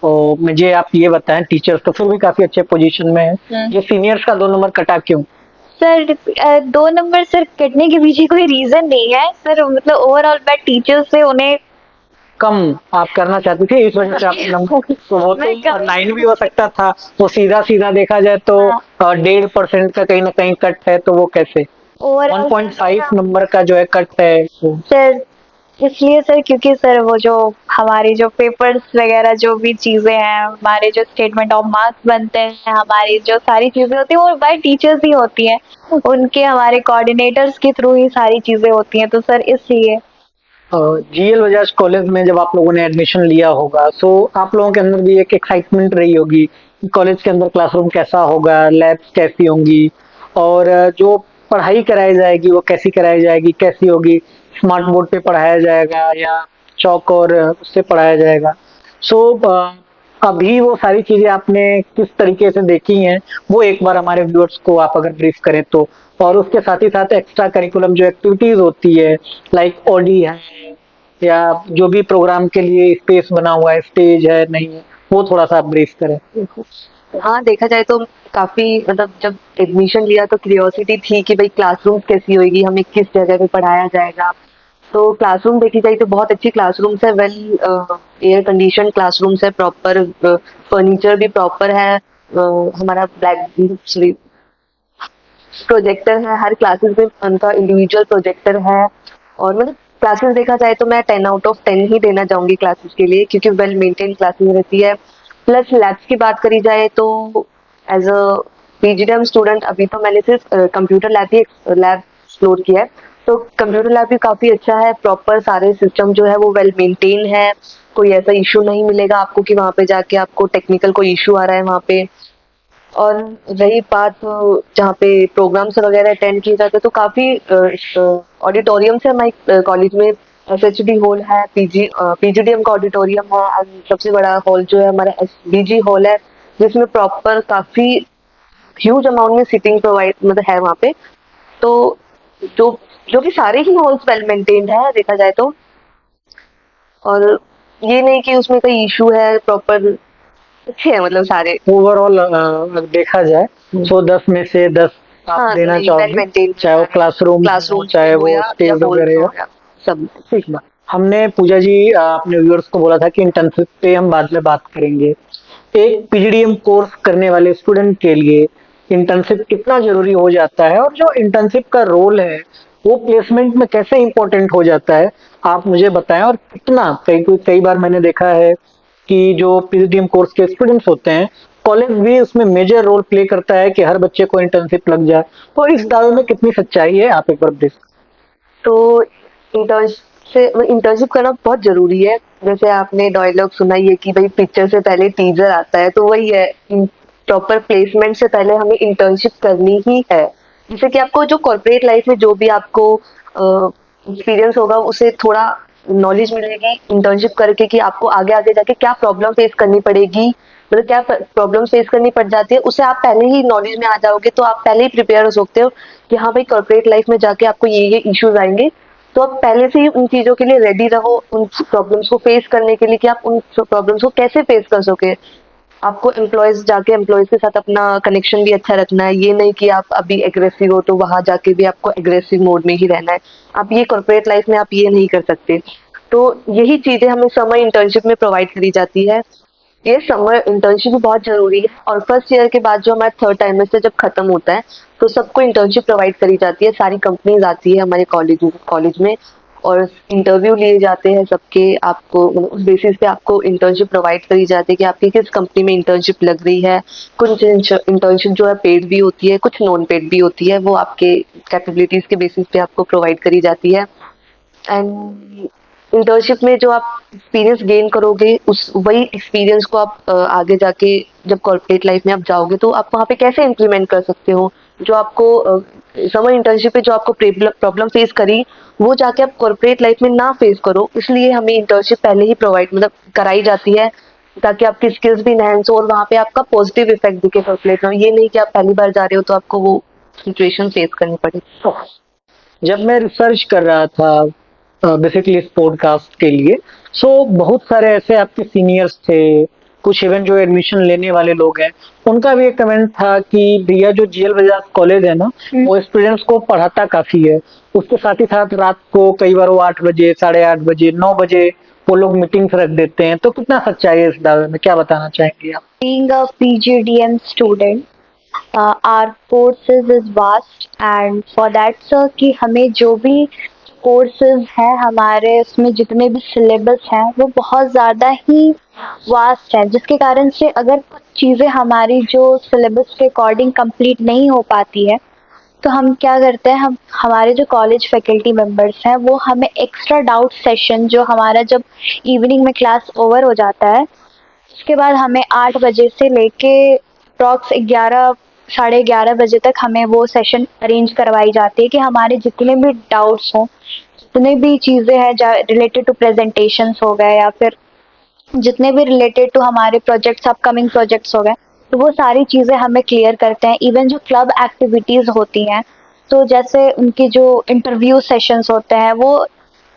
तो मुझे आप ये बताएं, टीचर्स तो फिर भी काफी अच्छे पोजीशन में है, ये सीनियर्स का 2 नंबर कटा क्यों? सर 2 नंबर सर कटने के पीछे कोई रीजन नहीं है सर, मतलब ओवरऑल मैं टीचर से उन्हें कम आप करना चाहती थी, इस वजह से आपने नंबर, तो वो मैं तो कम 9 भी हो सकता था। तो सीधा सीधा देखा जाए तो हाँ। 1.5% का कहीं ना कहीं कट है, तो वो कैसे ओवरऑल 1.5 नंबर का जो है कट है वो? सर इसलिए सर क्योंकि सर वो जो हमारे जो पेपर्स वगैरह जो भी चीज़ें हैं, हमारे जो स्टेटमेंट ऑफ मार्क्स बनते हैं, हमारी जो सारी चीज़ें होती हैं वो बाय टीचर्स ही होती हैं, उनके हमारे कोऑर्डिनेटर्स के थ्रू ही सारी चीज़ें होती हैं, तो सर इसलिए। जीएल बजाज कॉलेज में जब आप लोगों ने एडमिशन लिया होगा, तो आप लोगों के अंदर भी एक एक्साइटमेंट रही होगी कि कॉलेज के अंदर क्लासरूम कैसा होगा, लैब्स कैसी होंगी, और जो पढ़ाई कराई जाएगी वो कैसी कराई जाएगी, कैसी होगी, स्मार्ट बोर्ड पे पढ़ाया जाएगा या चौक और उससे पढ़ाया जाएगा। सो अभी वो सारी चीजें आपने किस तरीके से देखी हैं, वो एक बार हमारे व्यूअर्स को आप अगर ब्रीफ करें तो। और उसके साथ ही साथ एक्स्ट्रा करिकुलम जो एक्टिविटीज होती है, लाइक ओडी है या जो भी प्रोग्राम के लिए स्पेस बना हुआ है, स्टेज है नहीं है, वो थोड़ा सा आप ब्रीफ करें। हाँ, देखा जाए तो काफी मतलब जब एडमिशन लिया तो क्यूरियोसिटी थी कि भाई क्लासरूम कैसी होगी, हमें किस जगह पे पढ़ाया जाएगा। तो क्लासरूम देखी जाए तो बहुत अच्छी क्लासरूम्स है, वेल एयर कंडीशन क्लासरूम्स है, प्रॉपर फर्नीचर भी प्रॉपर है, हमारा ब्लैक सॉरी प्रोजेक्टर है, हर क्लासेस में उनका इंडिविजुअल प्रोजेक्टर है। और मतलब क्लासेस देखा जाए तो मैं 10 आउट ऑफ 10 ही देना चाहूंगी क्लासेस के लिए, क्योंकि वेल मेंटेन क्लासेस रहती है। प्लस लैब्स की बात करी जाए तो एज अ पीजीडीएम स्टूडेंट अभी तो मैंने सिर्फ कंप्यूटर लैब एक्सप्लोर किया है। तो कंप्यूटर लैब भी काफी अच्छा है, प्रॉपर सारे सिस्टम जो है वो वेल मेंटेन है। कोई ऐसा इशू नहीं मिलेगा आपको कि वहां पे जाके आपको टेक्निकल कोई इशू आ रहा है वहां पे। और रही बात जहाँ पे प्रोग्राम्स वगैरह अटेंड किए जाते हैं, तो काफी ऑडिटोरियम से हमारे कॉलेज में एसएचडी हॉल है, पीजीडीएम का ऑडिटोरियम है, और सबसे बड़ा हॉल जो है हमारा एसबीजी हॉल है, जिसमें प्रॉपर काफी ह्यूज अमाउंट में सीटिंग प्रोवाइड मतलब है वहाँ पे। तो जो जो कि सारे ही हॉल्स वेल मेंटेन्ड है देखा जाए तो। और ये नहीं कि उसमें कोई इशू है, प्रॉपर अच्छे हैं मतलब सारे। ओवरऑल देखा जाए तो 10 में से 10 आप हाँ, देना नहीं, वेल चाहोगे, मेंटेन्ड चाहे वो क्लासरूम हो, क्लासरूम चाहे हो वो या स्टेज हॉल्स वगैरह हो हो। या सब। ठीक बात। हमने पूजा जी अपने व्यूअर्स को बोला था कि इंटर्नशिप पे हम बाद में बात करेंगे। एक पीजीडीएम कोर्स करने वाले स्टूडेंट के लिए इंटर्नशिप कितना जरूरी हो जाता है, और जो इंटर्नशिप का रोल है वो प्लेसमेंट में कैसे इंपॉर्टेंट हो जाता है, आप मुझे बताएं। और कितना कई बार मैंने देखा है कि जो पीजीडीएम कोर्स के स्टूडेंट्स होते हैं, कॉलेज भी उसमें मेजर रोल प्ले करता है कि हर बच्चे को इंटर्नशिप लग जाए। तो इस दावे में कितनी सच्चाई है, आप एक बार प्लीज। तो इंटर्नशिप करना बहुत जरूरी है। जैसे आपने डायलॉग सुना ही है कि भाई पिक्चर से पहले टीजर आता है, तो वही है, प्रॉपर प्लेसमेंट से पहले हमें इंटर्नशिप करनी ही है। जिससे कि आपको जो कॉर्पोरेट लाइफ में जो भी आपको एक्सपीरियंस होगा, उसे थोड़ा नॉलेज मिलेगी इंटर्नशिप करके, कि आपको आगे आगे जाके क्या प्रॉब्लम फेस करनी पड़ेगी, मतलब क्या प्रॉब्लम फेस करनी पड़ जाती है, उसे आप पहले ही नॉलेज में आ जाओगे, तो आप पहले ही प्रिपेयर हो सकते हो कि हाँ भाई कॉर्पोरेट लाइफ में जाके आपको ये इश्यूज आएंगे। तो आप पहले से ही उन चीजों के लिए रेडी रहो, उन प्रॉब्लम्स को फेस करने के लिए, कि आप उन प्रॉब्लम्स को कैसे फेस कर सके। आपको एम्प्लॉयज जाके एम्प्लॉयज के साथ अपना कनेक्शन भी अच्छा रखना है। ये नहीं कि आप अभी एग्रेसिव हो तो वहां जाके भी आपको एग्रेसिव मोड में ही रहना है। आप ये कॉर्पोरेट लाइफ में आप ये नहीं कर सकते। तो यही चीजें हमें समर इंटर्नशिप में प्रोवाइड करी जाती है। ये समर इंटर्नशिप भी बहुत जरूरी है। और फर्स्ट ईयर के बाद जो हमारा थर्ड टाइमेस्टर जब खत्म होता है, तो सबको इंटर्नशिप प्रोवाइड करी जाती है। सारी कंपनीज आती है हमारे कॉलेज में, और इंटरव्यू लिए जाते हैं सबके। आपको मतलब उस बेसिस पे आपको इंटर्नशिप प्रोवाइड करी जाती है कि आपकी किस कंपनी में इंटर्नशिप लग रही है। कुछ इंटर्नशिप जो है पेड भी होती है, कुछ नॉन पेड भी होती है, वो आपके कैपेबिलिटीज के बेसिस पे आपको प्रोवाइड करी जाती है। एंड इंटर्नशिप में जो आप एक्सपीरियंस गेन करोगे, उस वही एक्सपीरियंस को आप आगे जाके जब कॉर्पोरेट लाइफ में आप जाओगे, तो आप वहाँ पे कैसे इम्प्लीमेंट कर सकते हो। जो आपको समर इंटर्नशिप पे जो आपको प्रॉब्लम फेस करी, वो जाके आप कॉर्पोरेट लाइफ में ना फेस करो। इसलिए हमें इंटर्नशिप पहले ही प्रोवाइड मतलब कराई जाती है, ताकि आपकी स्किल्स भी इनहेंस हो और वहाँ पे आपका पॉजिटिव इफेक्ट दिखे कॉर्पोरेट में। ये नहीं कि आप पहली बार जा रहे हो तो आपको वो सिचुएशन फेस करनी पड़े। जब मैं रिसर्च कर रहा था बेसिकली इस पॉडकास्ट के लिए, सो बहुत सारे ऐसे आपके सीनियर्स थे, कुछ इवन जो एडमिशन लेने वाले लोग हैं, उनका भी एक कमेंट था कि भैया जो जीएल बजाज कॉलेज है ना, वो स्टूडेंट्स को पढ़ाता काफी है, उसके साथ ही साथ रात को कई बार वो 8 बजे, 8:30 बजे, 9 बजे वो लोग मीटिंग्स रख देते हैं। तो कितना सच्चाई है इस दावे में, क्या बताना चाहेंगे आप? Being a PGDM student, our courses is vast, and for that sir कि हमें जो भी कोर्सेज हैं हमारे उसमें जितने भी सिलेबस हैं वो बहुत ज़्यादा ही वास्ट है, जिसके कारण से अगर कुछ चीज़ें हमारी जो सिलेबस के अकॉर्डिंग कंप्लीट नहीं हो पाती है, तो हम क्या करते हैं, हम हमारे जो कॉलेज फैकल्टी मेंबर्स हैं वो हमें एक्स्ट्रा डाउट सेशन, जो हमारा जब इवनिंग में क्लास ओवर हो जाता है, उसके बाद हमें 8 बजे से लेके अप्रॉक्स 11 साढ़े 11 बजे तक हमें वो सेशन अरेंज करवाई जाती है कि हमारे जितने भी डाउट्स हों, जितने भी चीज़ें हैं रिलेटेड टू प्रेजेंटेशंस हो गए या फिर जितने भी रिलेटेड टू हमारे प्रोजेक्ट्स, अपकमिंग प्रोजेक्ट्स हो गए, तो वो सारी चीज़ें हमें क्लियर करते हैं। इवन जो क्लब एक्टिविटीज़ होती हैं, तो जैसे उनकी जो इंटरव्यू सेशंस होते हैं, वो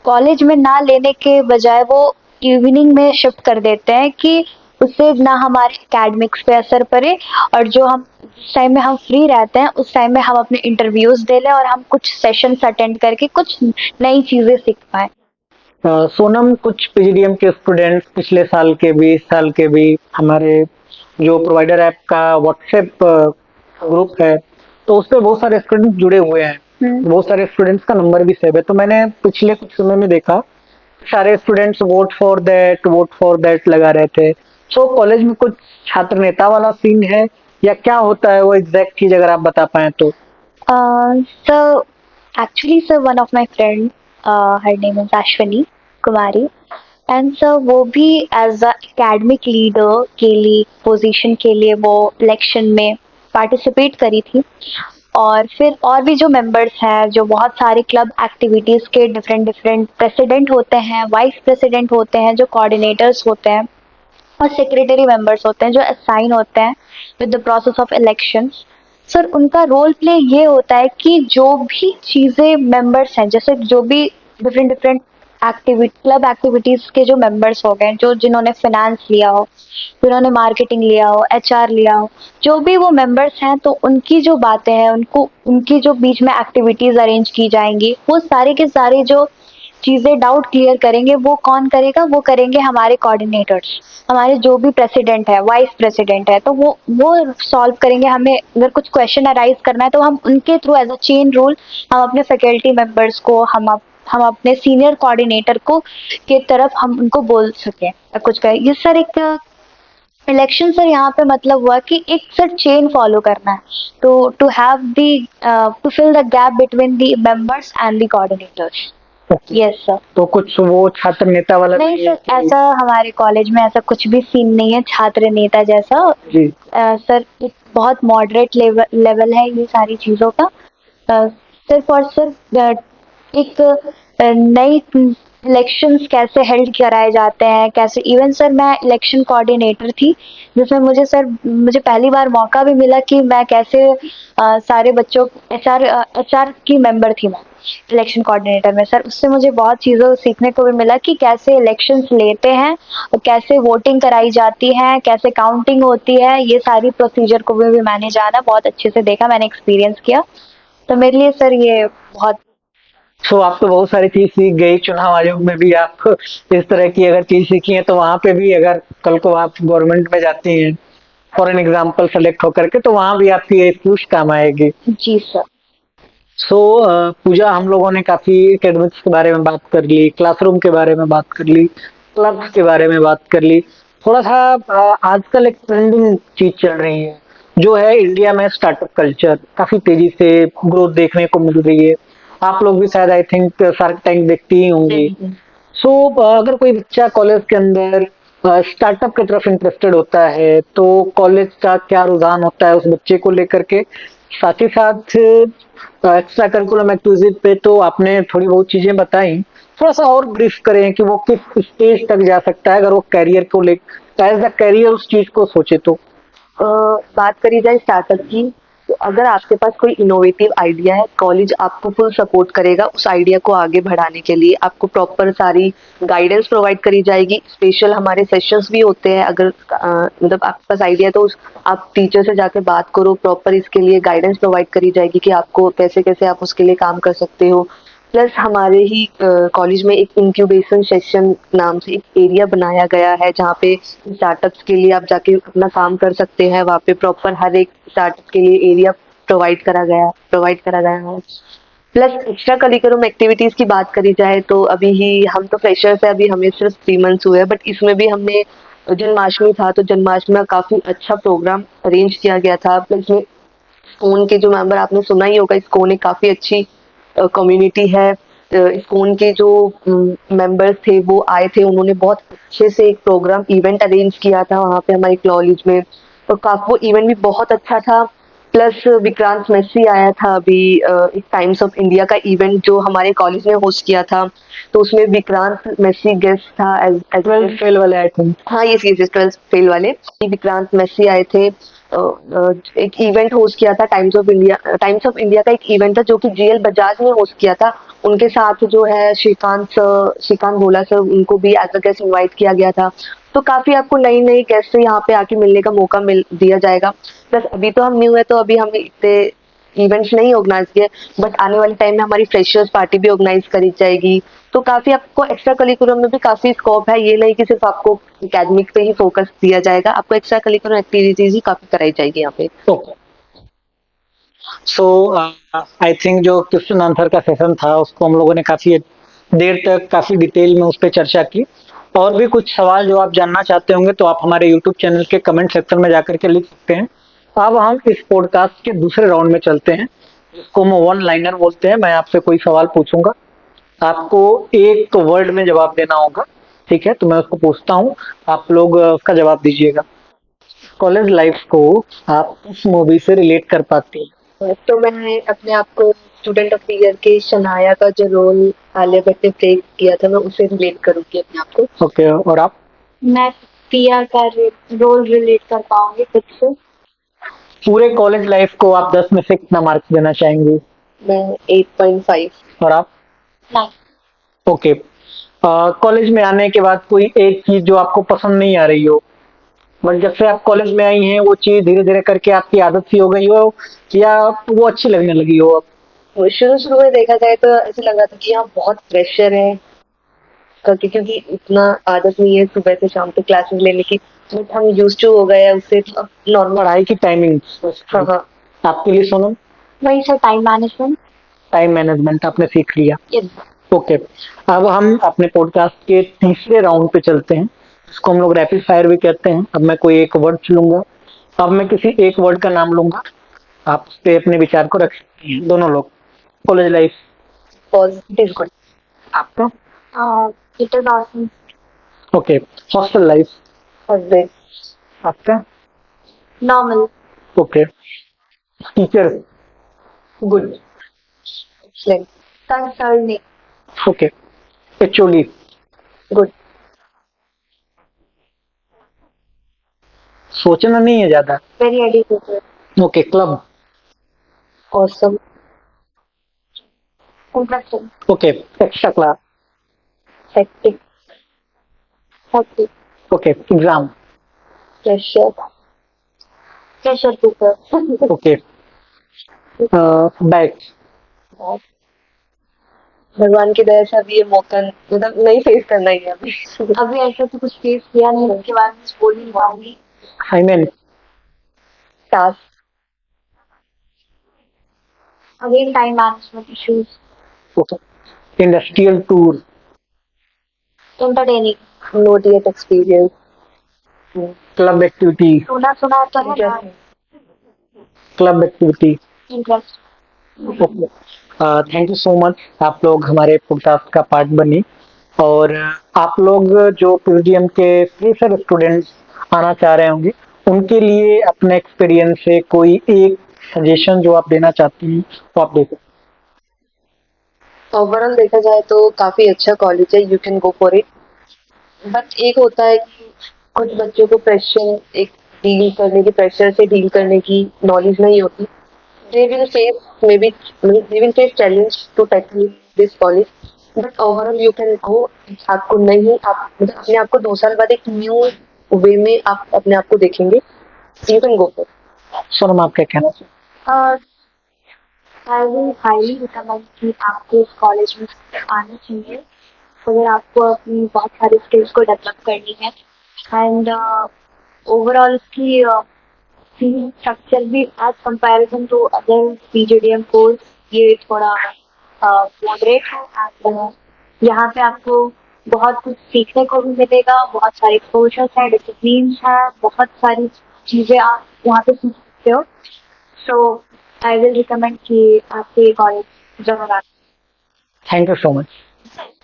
कॉलेज में ना लेने के बजाय वो इवनिंग में शिफ्ट कर देते हैं कि उससे ना हमारे एकेडमिक्स पे असर पड़े, और जो हम जिस टाइम में हम फ्री रहते हैं उस टाइम में हम अपने इंटरव्यूज दे लें और हम कुछ सेशंस अटेंड करके कुछ नई चीज़ें सीख पाएं। सोनम, कुछ पीजीडीएम के स्टूडेंट्स पिछले साल के भी, इस साल के भी, हमारे जो प्रोवाइडर ऐप का व्हाट्सएप ग्रुप है तो उस पे बहुत सारे स्टूडेंट्स जुड़े हुए हैं, बहुत सारे स्टूडेंट्स का नंबर भी सेव है। तो मैंने पिछले कुछ समय में देखा सारे स्टूडेंट्स वोट फॉर दैट लगा रहे थे। सो कॉलेज में कुछ छात्र नेता वाला सीन है या क्या होता है वो एग्जैक्ट चीज अगर आप बता पाए तो? So actually, sir, one of my friend, her name is Ashwini Kumari, and sir वो भी एज अ एकेडमिक लीडर के लिए पोजीशन के लिए वो इलेक्शन में पार्टिसिपेट करी थी। और फिर और भी जो मेंबर्स हैं, जो बहुत सारे क्लब एक्टिविटीज़ के डिफरेंट डिफरेंट प्रेसिडेंट होते हैं, वाइस प्रेसिडेंट होते हैं, जो कोऑर्डिनेटर्स होते हैं और सेक्रेटरी मेंबर्स होते हैं, जो असाइन होते हैं with the process of elections. Sir उनका रोल प्ले ये होता है कि जो भी चीज़ें मेंबर्स हैं, जैसे जो भी डिफरेंट डिफरेंट क्लब एक्टिविटीज़ के जो मेंबर्स हो गए, जो जिन्होंने फाइनेंस लिया हो, जिन्होंने मार्केटिंग लिया हो, एचआर लिया हो, जो भी वो मेंबर्स हैं, तो उनकी जो बातें हैं, उनको उनकी जो बीच में एक्टिविटीज़ अरेंज की जाएंगी, वो सारे के सारे जो चीज़ें डाउट क्लियर करेंगे, वो कौन करेगा? वो करेंगे हमारे कोऑर्डिनेटर्स, हमारे जो भी प्रेसिडेंट है, वाइस प्रेसिडेंट है, तो वो सॉल्व करेंगे। हमें अगर कुछ क्वेश्चन अराइज करना है तो हम उनके through as a chain rule हम अपने फैकल्टी मेंबर्स को, हम अपने सीनियर कोऑर्डिनेटर को के तरफ हम उनको बोल सकें कुछ कहें। ये सर एक इलेक्शन सर यहाँ पे मतलब हुआ कि एक सर चेन फॉलो करना है, तो to have the to fill the gap between the members and the coordinators. Yes sir. तो कुछ वो छात्र नेता वाला नहीं है सर, ऐसा हमारे कॉलेज में ऐसा कुछ भी सीन नहीं है छात्र नेता जैसा। जी। सर एक बहुत मॉडरेट लेवल है ये सारी चीज़ों का। सिर्फ और सिर्फ एक नई इलेक्शंस कैसे हेल्ड कराए जाते हैं, कैसे। इवन सर मैं इलेक्शन कोऑर्डिनेटर थी, जिसमें मुझे पहली बार मौका भी मिला कि मैं कैसे सारे बच्चों एचआर की मेंबर थी मैं इलेक्शन कोऑर्डिनेटर में। सर उससे मुझे बहुत चीज़ों सीखने को भी मिला कि कैसे इलेक्शंस लेते हैं और कैसे वोटिंग कराई जाती है, कैसे काउंटिंग होती है, ये सारी प्रोसीजर को भी मैंने जाना, बहुत अच्छे से देखा, मैंने एक्सपीरियंस किया। तो मेरे लिए सर ये बहुत सो आप तो बहुत सारी चीज सीख गई, चुनाव आयोग में भी आप इस तरह की अगर चीज सीखी है तो वहां पे भी अगर कल को आप गवर्नमेंट में जाती हैं फॉर एन एग्जाम्पल सेलेक्ट होकर के, तो वहां भी आपकी ये स्किल्स काम आएगी। जी सर। सो पूजा, हम लोगों ने काफी एकेडमिक्स के बारे में बात कर ली, क्लासरूम के बारे में बात कर ली, क्लब्स के बारे में बात कर ली। थोड़ा सा आजकल एक ट्रेंडिंग चीज चल रही है जो है इंडिया में स्टार्टअप कल्चर, काफी तेजी से ग्रोथ देखने को मिल रही है। आप लोग भी शायद आई थिंक शार्क टैंक देखती ही होंगी। सो अगर कोई बच्चा कॉलेज के अंदर स्टार्टअप की तरफ इंटरेस्टेड होता है तो कॉलेज का क्या रुझान होता है उस बच्चे को लेकर के? साथ ही साथ एक्स्ट्रा करिकुलम एक्टिविटीज पे तो आपने थोड़ी बहुत चीजें बताई, थोड़ा सा और ब्रीफ करें कि वो किस स्टेज तक जा सकता है अगर वो कैरियर को लेकर एज द कैरियर उस चीज को सोचे तो? बात करी जाए स्टार्टअप की, तो अगर आपके पास कोई इनोवेटिव आइडिया है, कॉलेज आपको फुल सपोर्ट करेगा उस आइडिया को आगे बढ़ाने के लिए। आपको प्रॉपर सारी गाइडेंस प्रोवाइड करी जाएगी। स्पेशल हमारे सेशंस भी होते हैं। अगर मतलब आपके पास आइडिया है तो आप टीचर से जाके बात करो, प्रॉपर इसके लिए गाइडेंस प्रोवाइड करी जाएगी कि आपको कैसे कैसे आप उसके लिए काम कर सकते हो। प्लस हमारे ही कॉलेज में एक इंक्यूबेशन सेशन नाम से एक एरिया बनाया गया है जहाँ पे स्टार्टअप्स के लिए आप जाके अपना काम कर सकते हैं। वहाँ पे प्रॉपर हर एक स्टार्टअप के लिए एरिया प्रोवाइड करा गया है। प्लस एक्स्ट्रा करिकुलम एक्टिविटीज की बात करी जाए तो अभी ही हम तो फ्रेशर्स है, अभी हमें सिर्फ 3 मंथ्स हुए हैं, बट इसमें भी हमने जन्माष्टमी था तो जन्माष्टमी में काफी अच्छा प्रोग्राम अरेंज किया गया था। प्लस में स्कूल के जो मेंबर, आपने सुना ही होगा, स्कूल एक काफी अच्छी कम्युनिटी है। स्कूल के जो मेंबर्स थे वो आए थे, उन्होंने बहुत अच्छे से एक प्रोग्राम इवेंट अरेंज किया था वहाँ पे हमारे कॉलेज में, और काफी वो इवेंट भी बहुत अच्छा था। प्लस विक्रांत मैसी आया था अभी, एक टाइम्स ऑफ इंडिया का इवेंट जो हमारे कॉलेज में होस्ट किया था, तो उसमें विक्रांत मैसी गेस्ट था एज 12 फेल वाले आई थिंक। हाँ ये 12 फेल वाले विक्रांत मैसी आए थे। एक इवेंट होस्ट किया था टाइम्स ऑफ इंडिया का एक इवेंट था जो कि जीएल बजाज ने होस्ट किया था। उनके साथ जो है श्रीकांत भोला सर, उनको भी एज अ गेस्ट इनवाइट किया गया था। तो काफी आपको नई नई गेस्ट से यहाँ पे आके मिलने का मौका मिल दिया जाएगा। प्लस अभी तो हम न्यू है तो अभी हम इतने इवेंट्स नहीं ऑर्गेनाइज किए, बट आने वाले टाइम में हमारी फ्रेशर्स पार्टी भी ऑर्गेनाइज करी जाएगी। तो काफी आपको एक्स्ट्रा करिकुलम में भी काफी स्कोप है। ये नहीं कि सिर्फ आपको एकेडमिक पे ही फोकस दिया जाएगा, आपको एक्स्ट्रा करिकुलम एक्टिविटीज ही काफी कराई जाएगी यहाँ पे। सो आई थिंक जो क्वेश्चन आंसर का सेशन था उसको हम लोगों ने काफी देर तक काफी डिटेल में उस पर चर्चा की। और भी कुछ सवाल जो आप जानना चाहते होंगे तो आप हमारे यूट्यूब चैनल के कमेंट सेक्शन में जाकर के लिख सकते हैं। अब हम इस पॉडकास्ट के दूसरे राउंड में चलते हैं जिसको हम वन लाइनर बोलते हैं। मैं आपसे कोई सवाल पूछूंगा, आपको एक वर्ड में जवाब देना होगा, ठीक है? तो मैं उसको पूछता हूँ, आप लोग उसका जवाब दीजिएगा। कॉलेज लाइफ को आप किस मूवी से रिलेट कर पाते हैं? तो मैं अपने आप को स्टूडेंट ऑफ द ईयर के शनाया का जो रोल आलिया भट्ट ने प्ले किया था, मैं उसे रिलेट करूंगी अपने आप को। ओके, और आप? मैं पिया का रोल रिलेट कर पाऊंगी खुद से। पूरे कॉलेज लाइफ को आप 10 में से कितना मार्क्स देना चाहेंगे? मैं 8.5। और आप? नहीं। ओके। कॉलेज में आने के बाद कोई एक चीज जो आपको पसंद नहीं आ रही हो, बट जब से आप कॉलेज में आई हैं वो चीज धीरे धीरे करके आपकी आदत सी हो गई हो या वो अच्छी लगने लगी हो अब? शुरू शुरू में देखा जाए तो ऐसे लग रहा था कि यहाँ बहुत प्रेशर है करके, क्योंकि इतना आदत नहीं है सुबह से शाम तक क्लासेस लेने की, बट हम यूज टू हो गए हैं उससे, नॉर्मल। पढ़ाई की टाइमिंग हाँ हाँ। आपके लिए सोनम? वही sir, time management. Time management आपने सीख लिया। यस। ओके, अब हम अपने पॉडकास्ट के तीसरे राउंड पे चलते हैं, इसको हम लोग रैपिड फायर भी कहते हैं। अब मैं कोई एक वर्ड चुनूंगा, अब मैं किसी एक वर्ड का नाम लूंगा, आप उस पे अपने विचार को रख सकते हैं दोनों लोग। College life. Positive good. आपका? It is awesome. Okay. Hostel life. Husband. आपका? Normal. Okay. Teacher. Good. Excellent. Concerning. Okay. HOD. Good. सोचना नहीं है ज्यादा। Very educated. Okay. Club. Awesome. Interesting. Okay. Extra class. Hectic. Happy. Okay. Exam. Pressure. Pressure cooker. Okay. Back. भगवान की दया से अभी ये मौका मतलब नहीं फेस करना ही है अभी। अभी ऐसा तो कुछ फेस किया नहीं, उसके बाद मैं बोल नहीं पाऊंगी। हाईमैन। Task. Again time management issues. Okay. Industrial tour. Entertaining. Not yet experience. Club activity. सुना सुना तो है ना। Club activity. Interest. Okay. Thank you so much, आप लोग हमारे पॉडकास्ट का पार्ट बने। और आप लोग जो पीडीएम के फ्रेशर स्टूडेंट्स आना चाह रहे होंगे उनके लिए अपने एक्सपीरियंस से कोई एक सजेशन जो आप देना चाहती हैं वो आप दे सकते ओवरऑल देखा जाए तो काफी अच्छा कॉलेज है, you can go for it. But एक होता है कि कुछ बच्चों को प्रेशर, एक डील करने की, प्रेशर से डील करने की नॉलेज नहीं होती। They will face maybe, they will face challenge to tackle this college, but overall you can go. आपको नहीं, आप मतलब अपने आप को 2 साल बाद एक न्यू वे में आप अपने आप को देखेंगे, यू कैन गो फॉर। हैं। सोनम, आप क्या कहना चाहते आई विल हाईली रिकमेंड कि आपको इस कॉलेज में आना चाहिए अगर आपको अपनी बहुत सारी स्किल्स को डेवलप करनी है। एंड ओवरऑल इसकी फीस स्ट्रक्चर भी as comparison to other PGDM course ये थोड़ा मॉडरेट है। एंड यहाँ पे आपको बहुत कुछ सीखने को भी मिलेगा, बहुत सारे एक्सपोजर्स हैं, डिसिप्लिन है, बहुत सारी चीजें आप यहाँ पे सीख सकते हो। सो आई विल रिकमेंड कि आपको ये कॉलेज जरूर आना। Thank you so much.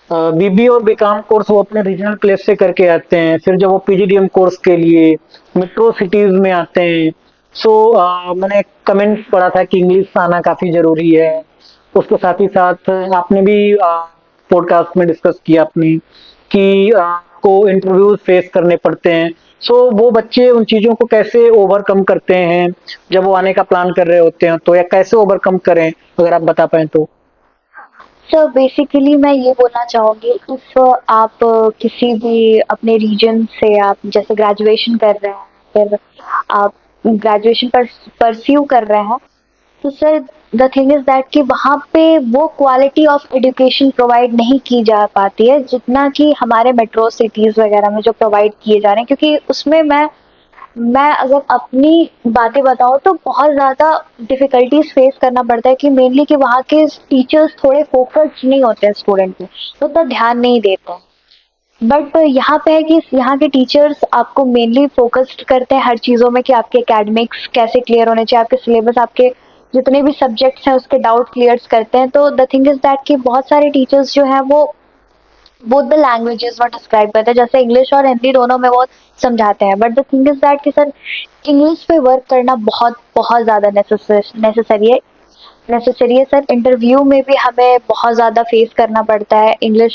BB और बीकॉम कोर्स वो अपने रीजनल प्लेस से करके आते हैं, फिर जब वो पीजीडीएम कोर्स के लिए मेट्रो सिटीज में आते हैं। सो मैंने कमेंट पढ़ा था कि इंग्लिश आना काफी जरूरी है। उसके साथ ही साथ आपने भी पॉडकास्ट में डिस्कस किया अपनी कि को इंटरव्यूज फेस करने पड़ते हैं। सो वो बच्चे उन चीजों को कैसे ओवरकम करते हैं जब वो आने का प्लान कर रहे होते हैं, तो या कैसे ओवरकम करें, अगर आप बता पाए तो। सर बेसिकली मैं ये बोलना चाहूँगी, इफ आप किसी भी अपने रीजन से आप जैसे ग्रेजुएशन कर रहे हैं, फिर आप ग्रेजुएशन पर परस्यू कर रहे हैं, तो sir the thing is that कि वहाँ पे वो क्वालिटी ऑफ एजुकेशन प्रोवाइड नहीं की जा पाती है जितना कि हमारे मेट्रो सिटीज़ वगैरह में जो प्रोवाइड किए जा रहे हैं, क्योंकि उसमें मैं मैं अगर अपनी बातें बताऊँ तो बहुत ज़्यादा डिफ़िकल्टीज़ फेस करना पड़ता है कि मेनली कि वहाँ के टीचर्स थोड़े फ़ोकस्ड नहीं होते हैं स्टूडेंट पे, तो उतना ध्यान नहीं देते हैं। बट यहाँ पे है कि यहाँ के टीचर्स आपको मेनली फ़ोकस्ड करते हैं हर चीज़ों में कि आपके एकेडमिक्स कैसे क्लियर होने चाहिए, आपके सिलेबस, आपके जितने भी सब्जेक्ट्स हैं उसके डाउट क्लियर्स करते हैं। तो द थिंग इज़ दैट कि बहुत सारे टीचर्स जो हैं वो बोथ द लैंग्वेजेस वो डिस्क्राइब करते हैं, जैसे इंग्लिश और हिंदी दोनों में वो समझाते हैं। But the thing is that कि सर इंग्लिश पे वर्क करना बहुत बहुत ज़्यादा नेसेसरी है सर। इंटरव्यू में भी हमें बहुत ज़्यादा फेस करना पड़ता है इंग्लिश।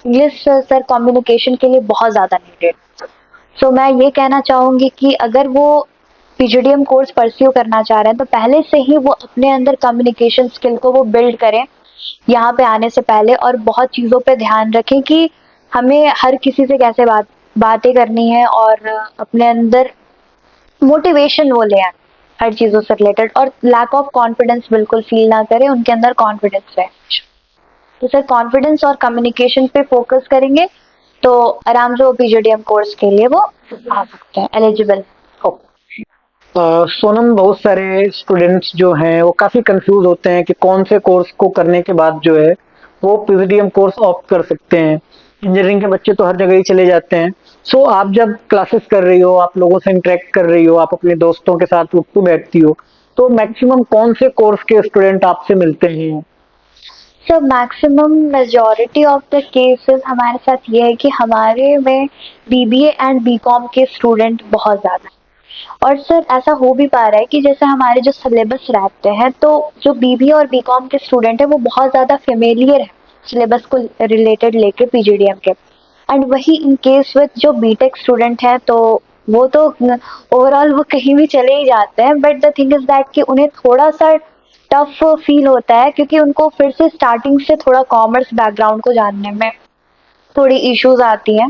इंग्लिश सर कम्युनिकेशन के लिए बहुत ज़्यादा नीडेड। सो मैं ये कहना चाहूँगी कि अगर वो पीजीडीएम कोर्स परस्यू करना चाह रहे हैं तो पहले से ही वो अपने अंदर कम्युनिकेशन स्किल को वो बिल्ड करें यहाँ पे आने से पहले, और बहुत चीज़ों पे ध्यान रखें कि हमें हर किसी से कैसे बातें करनी है, और अपने अंदर मोटिवेशन वो ले आए हर चीज़ों से रिलेटेड, और लैक ऑफ कॉन्फिडेंस बिल्कुल फील ना करें, उनके अंदर कॉन्फिडेंस रहे। तो सर कॉन्फिडेंस और कम्युनिकेशन पे फोकस करेंगे तो आराम से वो पीजीडीएम कोर्स के लिए वो आ सकते हैं एलिजिबल। सोनम, बहुत सारे स्टूडेंट्स जो हैं वो काफ़ी कंफ्यूज होते हैं कि कौन से कोर्स को करने के बाद जो है वो पीजीडीएम कोर्स ऑप्ट कर सकते हैं। इंजीनियरिंग के बच्चे तो हर जगह ही चले जाते हैं। सो आप जब क्लासेस कर रही हो, आप लोगों से इंटरेक्ट कर रही हो, आप अपने दोस्तों के साथ उठती बैठती हो, तो मैक्सिमम कौन से कोर्स के स्टूडेंट आपसे मिलते हैं? So maximum majority of the cases हमारे साथ ये है कि हमारे में बीबीए एंड बीकॉम के स्टूडेंट बहुत ज़्यादा हैं। और सर ऐसा हो भी पा रहा है कि जैसे हमारे जो सिलेबस रहते हैं तो जो बीबीए और बीकॉम के स्टूडेंट हैं वो बहुत ज़्यादा फेमिलियर है सिलेबस को रिलेटेड लेके पीजीडीएम के। एंड वही इन केस विद जो बीटेक स्टूडेंट हैं तो वो तो ओवरऑल वो कहीं भी चले ही जाते हैं। But the thing is that कि उन्हें थोड़ा सा टफ फील होता है क्योंकि उनको फिर से स्टार्टिंग से थोड़ा कॉमर्स बैकग्राउंड को जानने में थोड़ी इश्यूज आती हैं।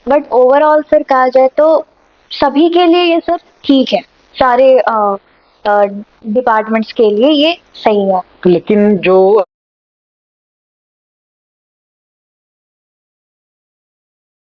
बट ओवरऑल सर कहा जाए तो सभी के लिए ये सर ठीक है, सारे डिपार्टमेंट्स के लिए ये सही है। लेकिन जो